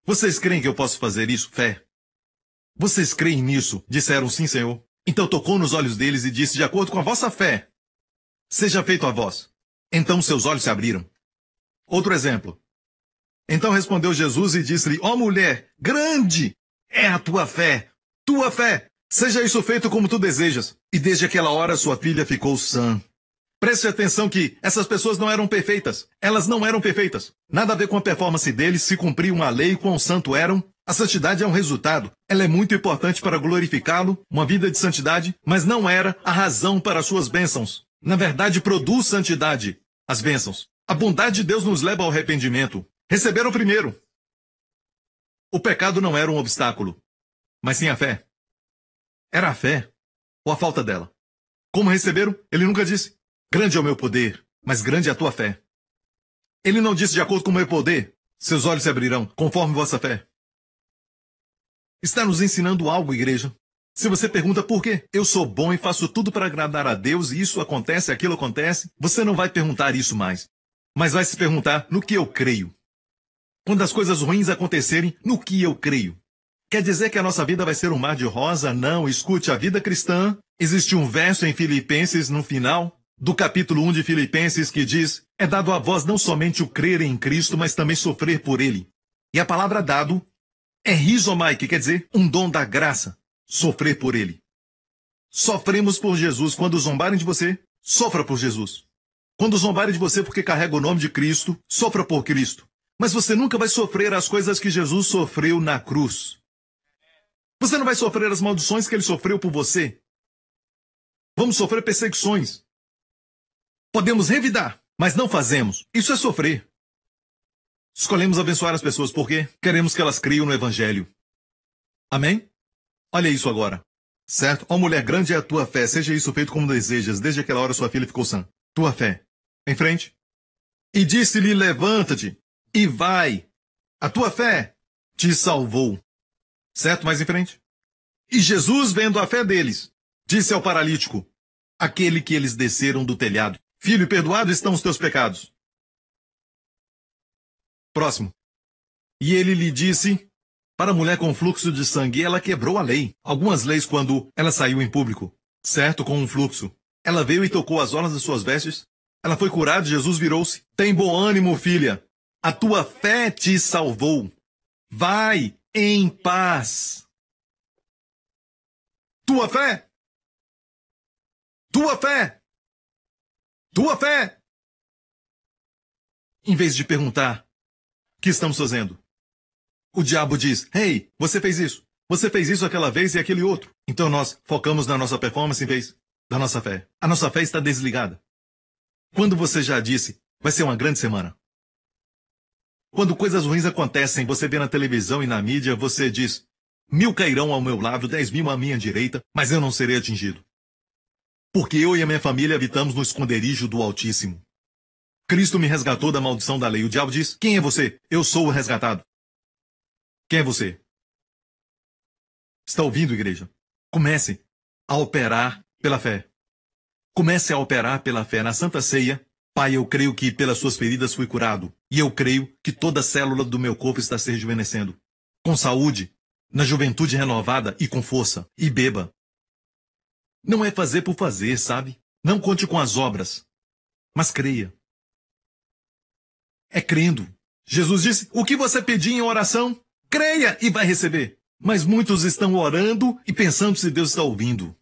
Vocês creem que eu posso fazer isso? Fé. Vocês creem nisso? Disseram sim, Senhor. Então tocou nos olhos deles e disse, de acordo com a vossa fé, seja feito a vós. Então seus olhos se abriram. Outro exemplo. Então respondeu Jesus e disse-lhe, ó mulher, grande é a tua fé. Tua fé, seja isso feito como tu desejas. E desde aquela hora sua filha ficou sã. Preste atenção que essas pessoas não eram perfeitas. Elas não eram perfeitas. Nada a ver com a performance deles, se cumpriam a lei, quão santo eram. A santidade é um resultado. Ela é muito importante para glorificá-lo, uma vida de santidade, mas não era a razão para as suas bênçãos. Na verdade, produz santidade, as bênçãos. A bondade de Deus nos leva ao arrependimento. Receberam primeiro. O pecado não era um obstáculo, mas sim a fé. Era a fé, ou a falta dela. Como receberam? Ele nunca disse, grande é o meu poder, mas grande é a tua fé. Ele não disse, de acordo com o meu poder, seus olhos se abrirão, conforme vossa fé. Está nos ensinando algo, igreja. Se você pergunta por quê, eu sou bom e faço tudo para agradar a Deus e isso acontece, aquilo acontece, você não vai perguntar isso mais. Mas vai se perguntar no que eu creio. Quando as coisas ruins acontecerem, no que eu creio. Quer dizer que a nossa vida vai ser um mar de rosa? Não, escute, a vida cristã. Existe um verso em Filipenses, no final, do capítulo 1 de Filipenses, que diz, é dado a vós não somente o crer em Cristo, mas também sofrer por Ele. E a palavra dado é rizomai, que quer dizer um dom da graça, sofrer por Ele. Sofremos por Jesus. Quando zombarem de você, sofra por Jesus. Quando zombarem de você porque carrega o nome de Cristo, sofra por Cristo. Mas você nunca vai sofrer as coisas que Jesus sofreu na cruz. Você não vai sofrer as maldições que Ele sofreu por você. Vamos sofrer perseguições. Podemos revidar, mas não fazemos. Isso é sofrer. Escolhemos abençoar as pessoas porque queremos que elas creiam no Evangelho. Amém? Olha isso agora. Certo? Ó mulher, grande é a tua fé, seja isso feito como desejas. Desde aquela hora sua filha ficou sã. Tua fé. Em frente. E disse-lhe, levanta-te e vai. A tua fé te salvou. Certo? Mais em frente. E Jesus, vendo a fé deles, disse ao paralítico, aquele que eles desceram do telhado, filho, perdoados estão os teus pecados. Próximo. E ele lhe disse, para a mulher com fluxo de sangue, ela quebrou a lei. Algumas leis quando ela saiu em público, certo? Com um fluxo. Ela veio e tocou as orlas das suas vestes. Ela foi curada, Jesus virou-se. Tem bom ânimo, filha. A tua fé te salvou. Vai em paz. Tua fé! Tua fé! Tua fé! Em vez de perguntar, o que estamos fazendo? O diabo diz, hey, você fez isso aquela vez e aquele outro. Então nós focamos na nossa performance em vez da nossa fé. A nossa fé está desligada. Quando você já disse, vai ser uma grande semana. Quando coisas ruins acontecem, você vê na televisão e na mídia, você diz, 1000 cairão ao meu lado, 10.000 à minha direita, mas eu não serei atingido. Porque eu e a minha família habitamos no esconderijo do Altíssimo. Cristo me resgatou da maldição da lei. O diabo diz, quem é você? Eu sou o resgatado. Quem é você? Está ouvindo, igreja? Comece a operar pela fé. Comece a operar pela fé. Na Santa Ceia, Pai, eu creio que pelas suas feridas fui curado. E eu creio que toda célula do meu corpo está se rejuvenescendo. Com saúde, na juventude renovada e com força. E beba. Não é fazer por fazer, sabe? Não conte com as obras. Mas creia. É crendo. Jesus disse, o que você pedir em oração, creia e vai receber. Mas muitos estão orando e pensando se Deus está ouvindo.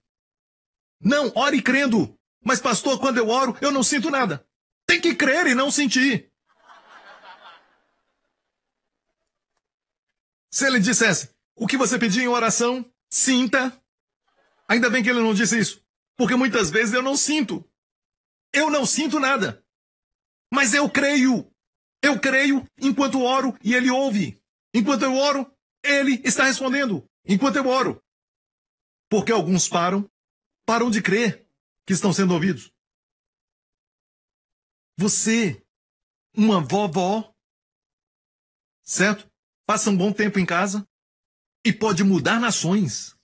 Não, ore crendo. Mas pastor, quando eu oro, eu não sinto nada. Tem que crer e não sentir. Se ele dissesse, o que você pedir em oração, sinta. Ainda bem que ele não disse isso. Porque muitas vezes eu não sinto. Eu não sinto nada. Mas eu creio. Eu creio enquanto oro e ele ouve. Enquanto eu oro, ele está respondendo. Enquanto eu oro. Porque alguns param de crer que estão sendo ouvidos. Você, uma vovó, certo? Passa um bom tempo em casa e pode mudar nações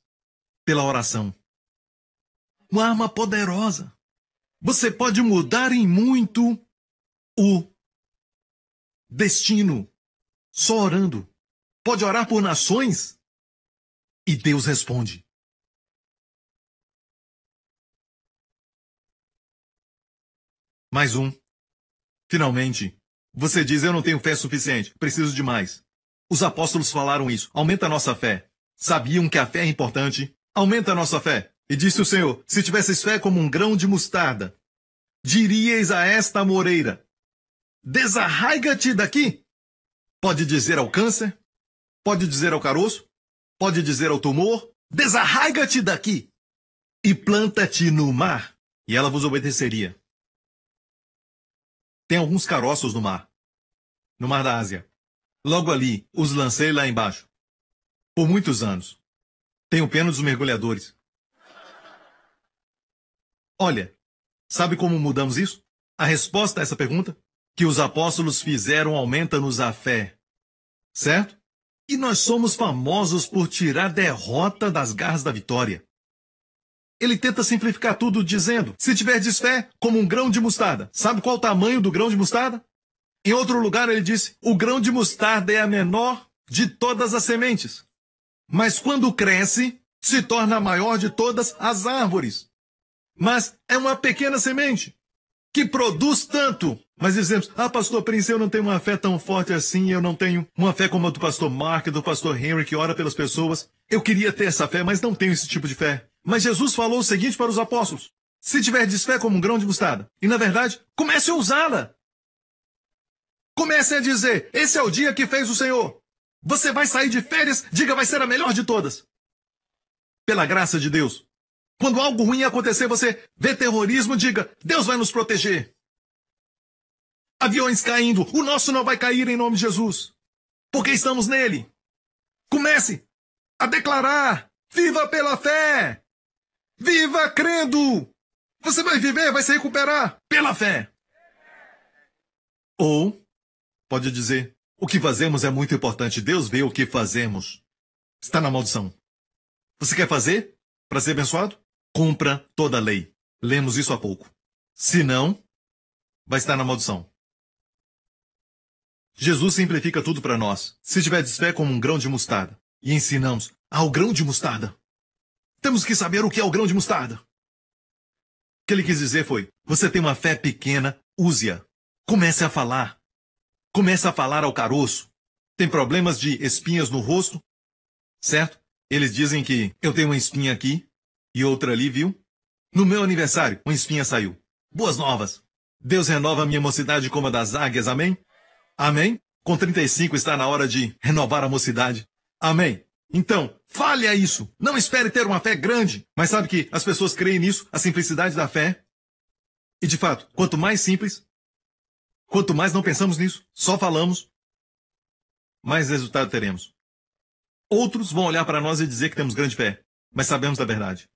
pela oração. Uma arma poderosa. Você pode mudar em muito o destino só orando. Pode orar por nações e Deus responde. Mais um. Finalmente, você diz, eu não tenho fé suficiente, preciso de mais. Os apóstolos falaram isso. Aumenta a nossa fé. Sabiam que a fé é importante. Aumenta a nossa fé. E disse o Senhor, se tivesses fé como um grão de mostarda, diríeis a esta amoreira, desarraiga-te daqui. Pode dizer ao câncer, pode dizer ao caroço, pode dizer ao tumor, desarraiga-te daqui e planta-te no mar, e ela vos obedeceria. Tem alguns caroços no mar da Ásia. Logo ali, os lancei lá embaixo. Por muitos anos. Tenho pena dos mergulhadores. Olha, sabe como mudamos isso? A resposta a essa pergunta? Que os apóstolos fizeram aumenta-nos a fé. Certo? E nós somos famosos por tirar derrota das garras da vitória. Ele tenta simplificar tudo dizendo, se tiverdes fé como um grão de mostarda. Sabe qual o tamanho do grão de mostarda? Em outro lugar ele disse, o grão de mostarda é a menor de todas as sementes. Mas quando cresce, se torna a maior de todas as árvores. Mas é uma pequena semente, que produz tanto. Mas dizemos, pastor Prince, eu não tenho uma fé tão forte assim, eu não tenho uma fé como a do pastor Mark, do pastor Henry, que ora pelas pessoas. Eu queria ter essa fé, mas não tenho esse tipo de fé. Mas Jesus falou o seguinte para os apóstolos, se tiverdes fé como um grão de mostarda, e na verdade, comece a usá-la. Comece a dizer, esse é o dia que fez o Senhor. Você vai sair de férias, diga, vai ser a melhor de todas. Pela graça de Deus. Quando algo ruim acontecer, você vê terrorismo, diga, Deus vai nos proteger. Aviões caindo, o nosso não vai cair em nome de Jesus. Porque estamos nele. Comece a declarar, viva pela fé. Viva crendo. Você vai viver, vai se recuperar pela fé. Ou, pode dizer, o que fazemos é muito importante. Deus vê o que fazemos. Está na maldição. Você quer fazer para ser abençoado? Cumpra toda a lei. Lemos isso há pouco. Se não, vai estar na maldição. Jesus simplifica tudo para nós. Se tiverdes fé como um grão de mostarda. E ensinamos, o grão de mostarda. Temos que saber o que é o grão de mostarda. O que ele quis dizer foi, você tem uma fé pequena, use-a. Comece a falar. Comece a falar ao caroço. Tem problemas de espinhas no rosto? Certo? Eles dizem que eu tenho uma espinha aqui. E outra ali, viu? No meu aniversário, uma espinha saiu. Boas novas. Deus renova a minha mocidade como a das águias, amém? Amém? Com 35 está na hora de renovar a mocidade. Amém? Então, fale a isso. Não espere ter uma fé grande. Mas sabe que as pessoas creem nisso, a simplicidade da fé. E de fato, quanto mais simples, quanto mais não pensamos nisso, só falamos, mais resultado teremos. Outros vão olhar para nós e dizer que temos grande fé, mas sabemos da verdade.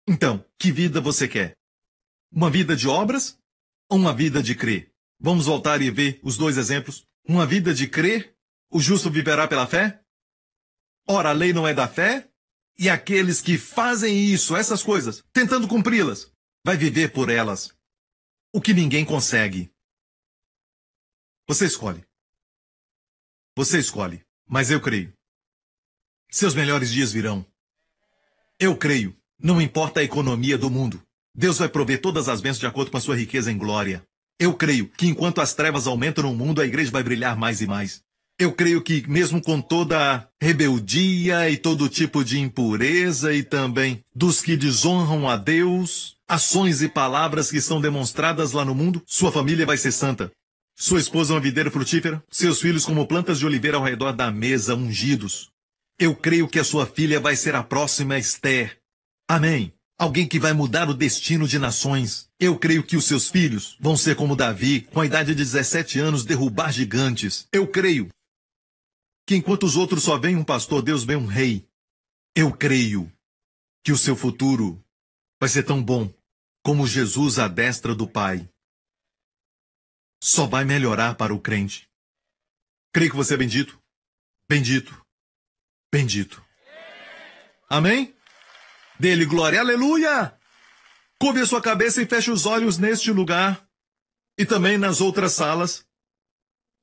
Então, que vida você quer? Uma vida de obras ou uma vida de crer? Vamos voltar e ver os dois exemplos. Uma vida de crer, o justo viverá pela fé? Ora, a lei não é da fé? E aqueles que fazem isso, essas coisas, tentando cumpri-las, vai viver por elas. O que ninguém consegue. Você escolhe. Você escolhe. Mas eu creio. Seus melhores dias virão. Eu creio. Não importa a economia do mundo. Deus vai prover todas as bênçãos de acordo com a sua riqueza em glória. Eu creio que enquanto as trevas aumentam no mundo, a igreja vai brilhar mais e mais. Eu creio que mesmo com toda a rebeldia e todo tipo de impureza e também dos que desonram a Deus, ações e palavras que são demonstradas lá no mundo, sua família vai ser santa. Sua esposa uma videira frutífera, seus filhos como plantas de oliveira ao redor da mesa, ungidos. Eu creio que a sua filha vai ser a próxima Esther. Amém. Alguém que vai mudar o destino de nações. Eu creio que os seus filhos vão ser como Davi, com a idade de 17 anos, derrubar gigantes. Eu creio que enquanto os outros só veem um pastor, Deus vê um rei. Eu creio que o seu futuro vai ser tão bom como Jesus à destra do Pai. Só vai melhorar para o crente. Creio que você é bendito. Bendito. Bendito. Amém? Dê-lhe glória. Aleluia! Curve a sua cabeça e feche os olhos neste lugar e também nas outras salas.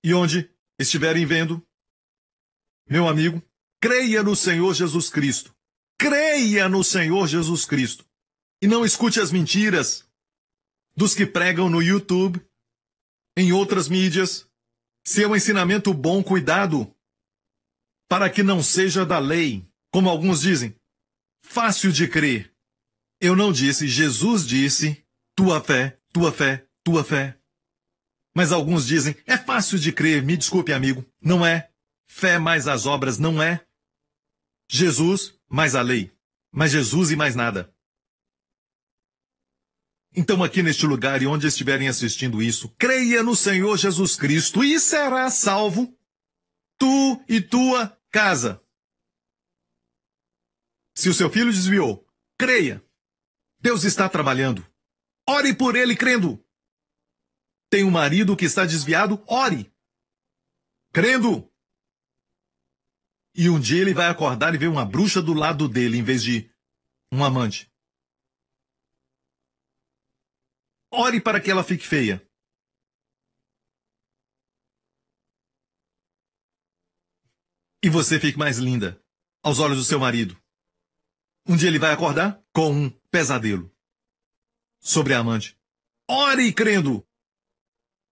E onde estiverem vendo, meu amigo, creia no Senhor Jesus Cristo. Creia no Senhor Jesus Cristo. E não escute as mentiras dos que pregam no YouTube, em outras mídias. Se é um ensinamento bom, cuidado, para que não seja da lei, como alguns dizem. Fácil de crer. Eu não disse, Jesus disse, tua fé, tua fé, tua fé. Mas alguns dizem, é fácil de crer, me desculpe, amigo. Não é. Fé mais as obras não é. Jesus mais a lei. Mas Jesus e mais nada. Então aqui neste lugar e onde estiverem assistindo isso, creia no Senhor Jesus Cristo e será salvo, tu e tua casa. Se o seu filho desviou, creia. Deus está trabalhando. Ore por ele crendo. Tem um marido que está desviado, ore. Crendo. E um dia ele vai acordar e ver uma bruxa do lado dele em vez de um amante. Ore para que ela fique feia. E você fique mais linda aos olhos do seu marido. Um dia ele vai acordar com um pesadelo sobre a amante. Ore crendo.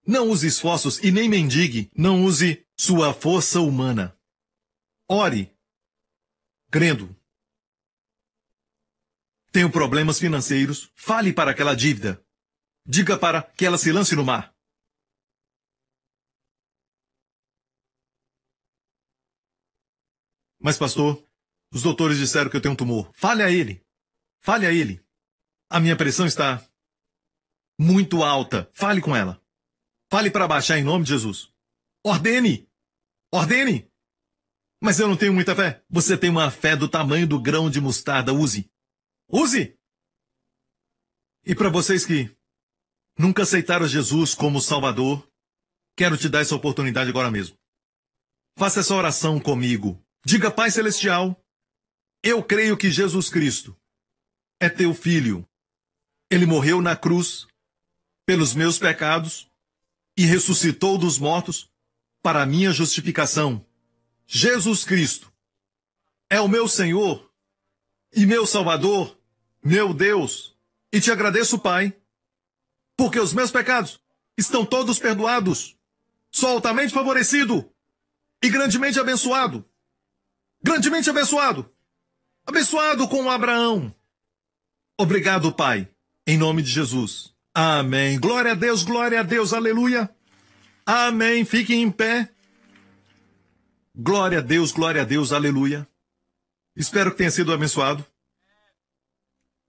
Não use esforços e nem mendigue. Não use sua força humana. Ore crendo. Tenho problemas financeiros. Fale para aquela dívida. Diga para que ela se lance no mar. Mas, pastor, os doutores disseram que eu tenho um tumor. Fale a ele. Fale a ele. A minha pressão está muito alta. Fale com ela. Fale para baixar em nome de Jesus. Ordene. Ordene. Mas eu não tenho muita fé. Você tem uma fé do tamanho do grão de mostarda. Use. Use. E para vocês que nunca aceitaram Jesus como Salvador, quero te dar essa oportunidade agora mesmo. Faça essa oração comigo. Diga, Pai Celestial, eu creio que Jesus Cristo é teu Filho. Ele morreu na cruz pelos meus pecados e ressuscitou dos mortos para a minha justificação. Jesus Cristo é o meu Senhor e meu Salvador, meu Deus. E te agradeço, Pai, porque os meus pecados estão todos perdoados. Sou altamente favorecido e grandemente abençoado. Grandemente abençoado. Abençoado com Abraão. Obrigado, Pai, em nome de Jesus. Amém. Glória a Deus, aleluia. Amém. Fiquem em pé. Glória a Deus, aleluia. Espero que tenha sido abençoado.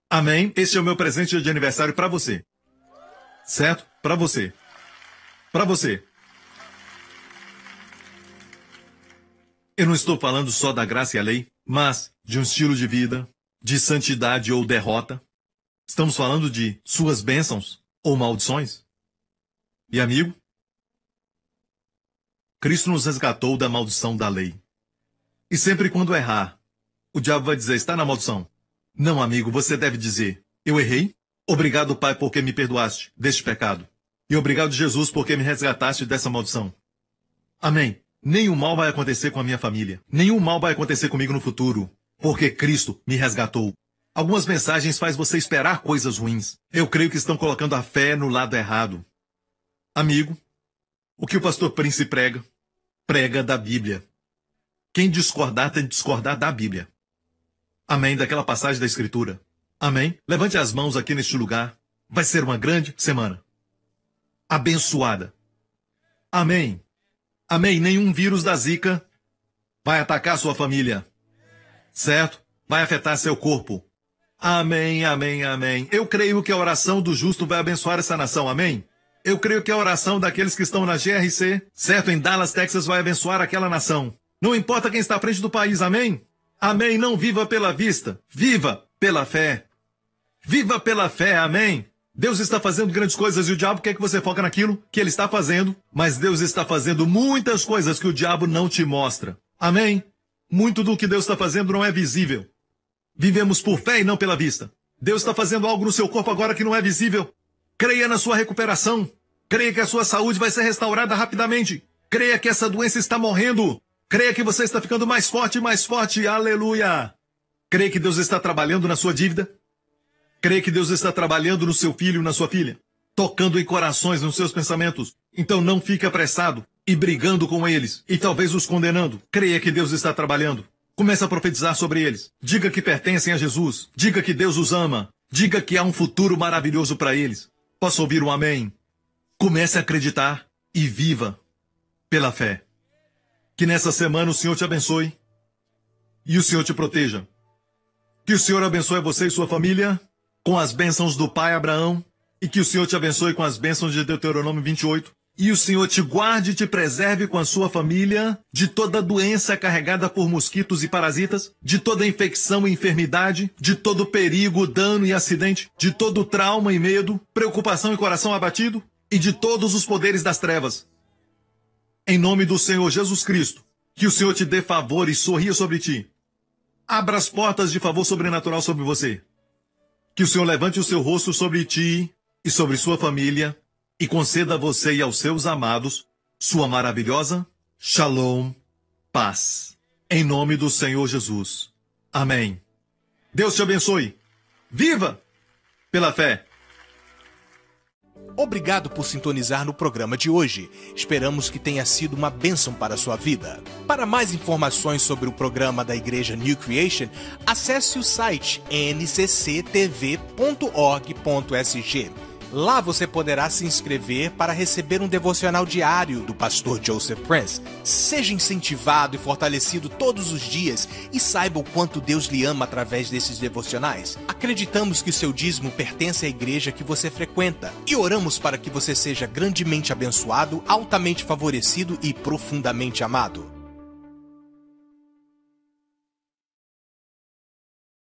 Amém. Este é o meu presente de aniversário para você. Certo? Para você. Para você. Eu não estou falando só da graça e a lei, mas de um estilo de vida, de santidade ou derrota. Estamos falando de suas bênçãos ou maldições. E amigo, Cristo nos resgatou da maldição da lei. E sempre quando errar, o diabo vai dizer, está na maldição. Não, amigo, você deve dizer, eu errei? Obrigado, Pai, porque me perdoaste deste pecado. E obrigado, Jesus, porque me resgataste dessa maldição. Amém. Nenhum mal vai acontecer com a minha família. Nenhum mal vai acontecer comigo no futuro, porque Cristo me resgatou. Algumas mensagens fazem você esperar coisas ruins. Eu creio que estão colocando a fé no lado errado. Amigo, o que o pastor Prince prega? Prega da Bíblia. Quem discordar tem que discordar da Bíblia. Amém, daquela passagem da Escritura. Amém. Levante as mãos aqui neste lugar. Vai ser uma grande semana. Abençoada. Amém. Amém. Nenhum vírus da Zika vai atacar sua família. Certo? Vai afetar seu corpo. Amém, amém, amém. Eu creio que a oração do justo vai abençoar essa nação. Amém? Eu creio que a oração daqueles que estão na GRC, certo, em Dallas, Texas, vai abençoar aquela nação. Não importa quem está à frente do país. Amém? Amém. Não viva pela vista. Viva pela fé. Viva pela fé. Amém? Deus está fazendo grandes coisas e o diabo quer que você foque naquilo que ele está fazendo, mas Deus está fazendo muitas coisas que o diabo não te mostra. Amém? Muito do que Deus está fazendo não é visível. Vivemos por fé e não pela vista. Deus está fazendo algo no seu corpo agora que não é visível. Creia na sua recuperação. Creia que a sua saúde vai ser restaurada rapidamente. Creia que essa doença está morrendo. Creia que você está ficando mais forte e mais forte. Aleluia! Creia que Deus está trabalhando na sua dívida. Creia que Deus está trabalhando no seu filho e na sua filha. Tocando em corações nos seus pensamentos. Então não fique apressado e brigando com eles. E talvez os condenando. Creia que Deus está trabalhando. Comece a profetizar sobre eles. Diga que pertencem a Jesus. Diga que Deus os ama. Diga que há um futuro maravilhoso para eles. Posso ouvir um amém? Comece a acreditar e viva pela fé. Que nessa semana o Senhor te abençoe e o Senhor te proteja. Que o Senhor abençoe você e sua família com as bênçãos do pai Abraão e que o Senhor te abençoe com as bênçãos de Deuteronômio 28. E o Senhor te guarde e te preserve com a sua família de toda doença carregada por mosquitos e parasitas, de toda infecção e enfermidade, de todo perigo, dano e acidente, de todo trauma e medo, preocupação e coração abatido, e de todos os poderes das trevas. Em nome do Senhor Jesus Cristo, que o Senhor te dê favor e sorria sobre ti. Abra as portas de favor sobrenatural sobre você. Que o Senhor levante o seu rosto sobre ti e sobre sua família, e conceda a você e aos seus amados sua maravilhosa Shalom, paz. Em nome do Senhor Jesus. Amém. Deus te abençoe. Viva pela fé.
Obrigado por sintonizar no programa de hoje. Esperamos que tenha sido uma bênção para a sua vida. Para mais informações sobre o programa da Igreja New Creation, acesse o site ncctv.org.sg. Lá você poderá se inscrever para receber um devocional diário do pastor Joseph Prince. Seja incentivado e fortalecido todos os dias e saiba o quanto Deus lhe ama através desses devocionais. Acreditamos que o seu dízimo pertence à igreja que você frequenta e oramos para que você seja grandemente abençoado, altamente favorecido e profundamente amado.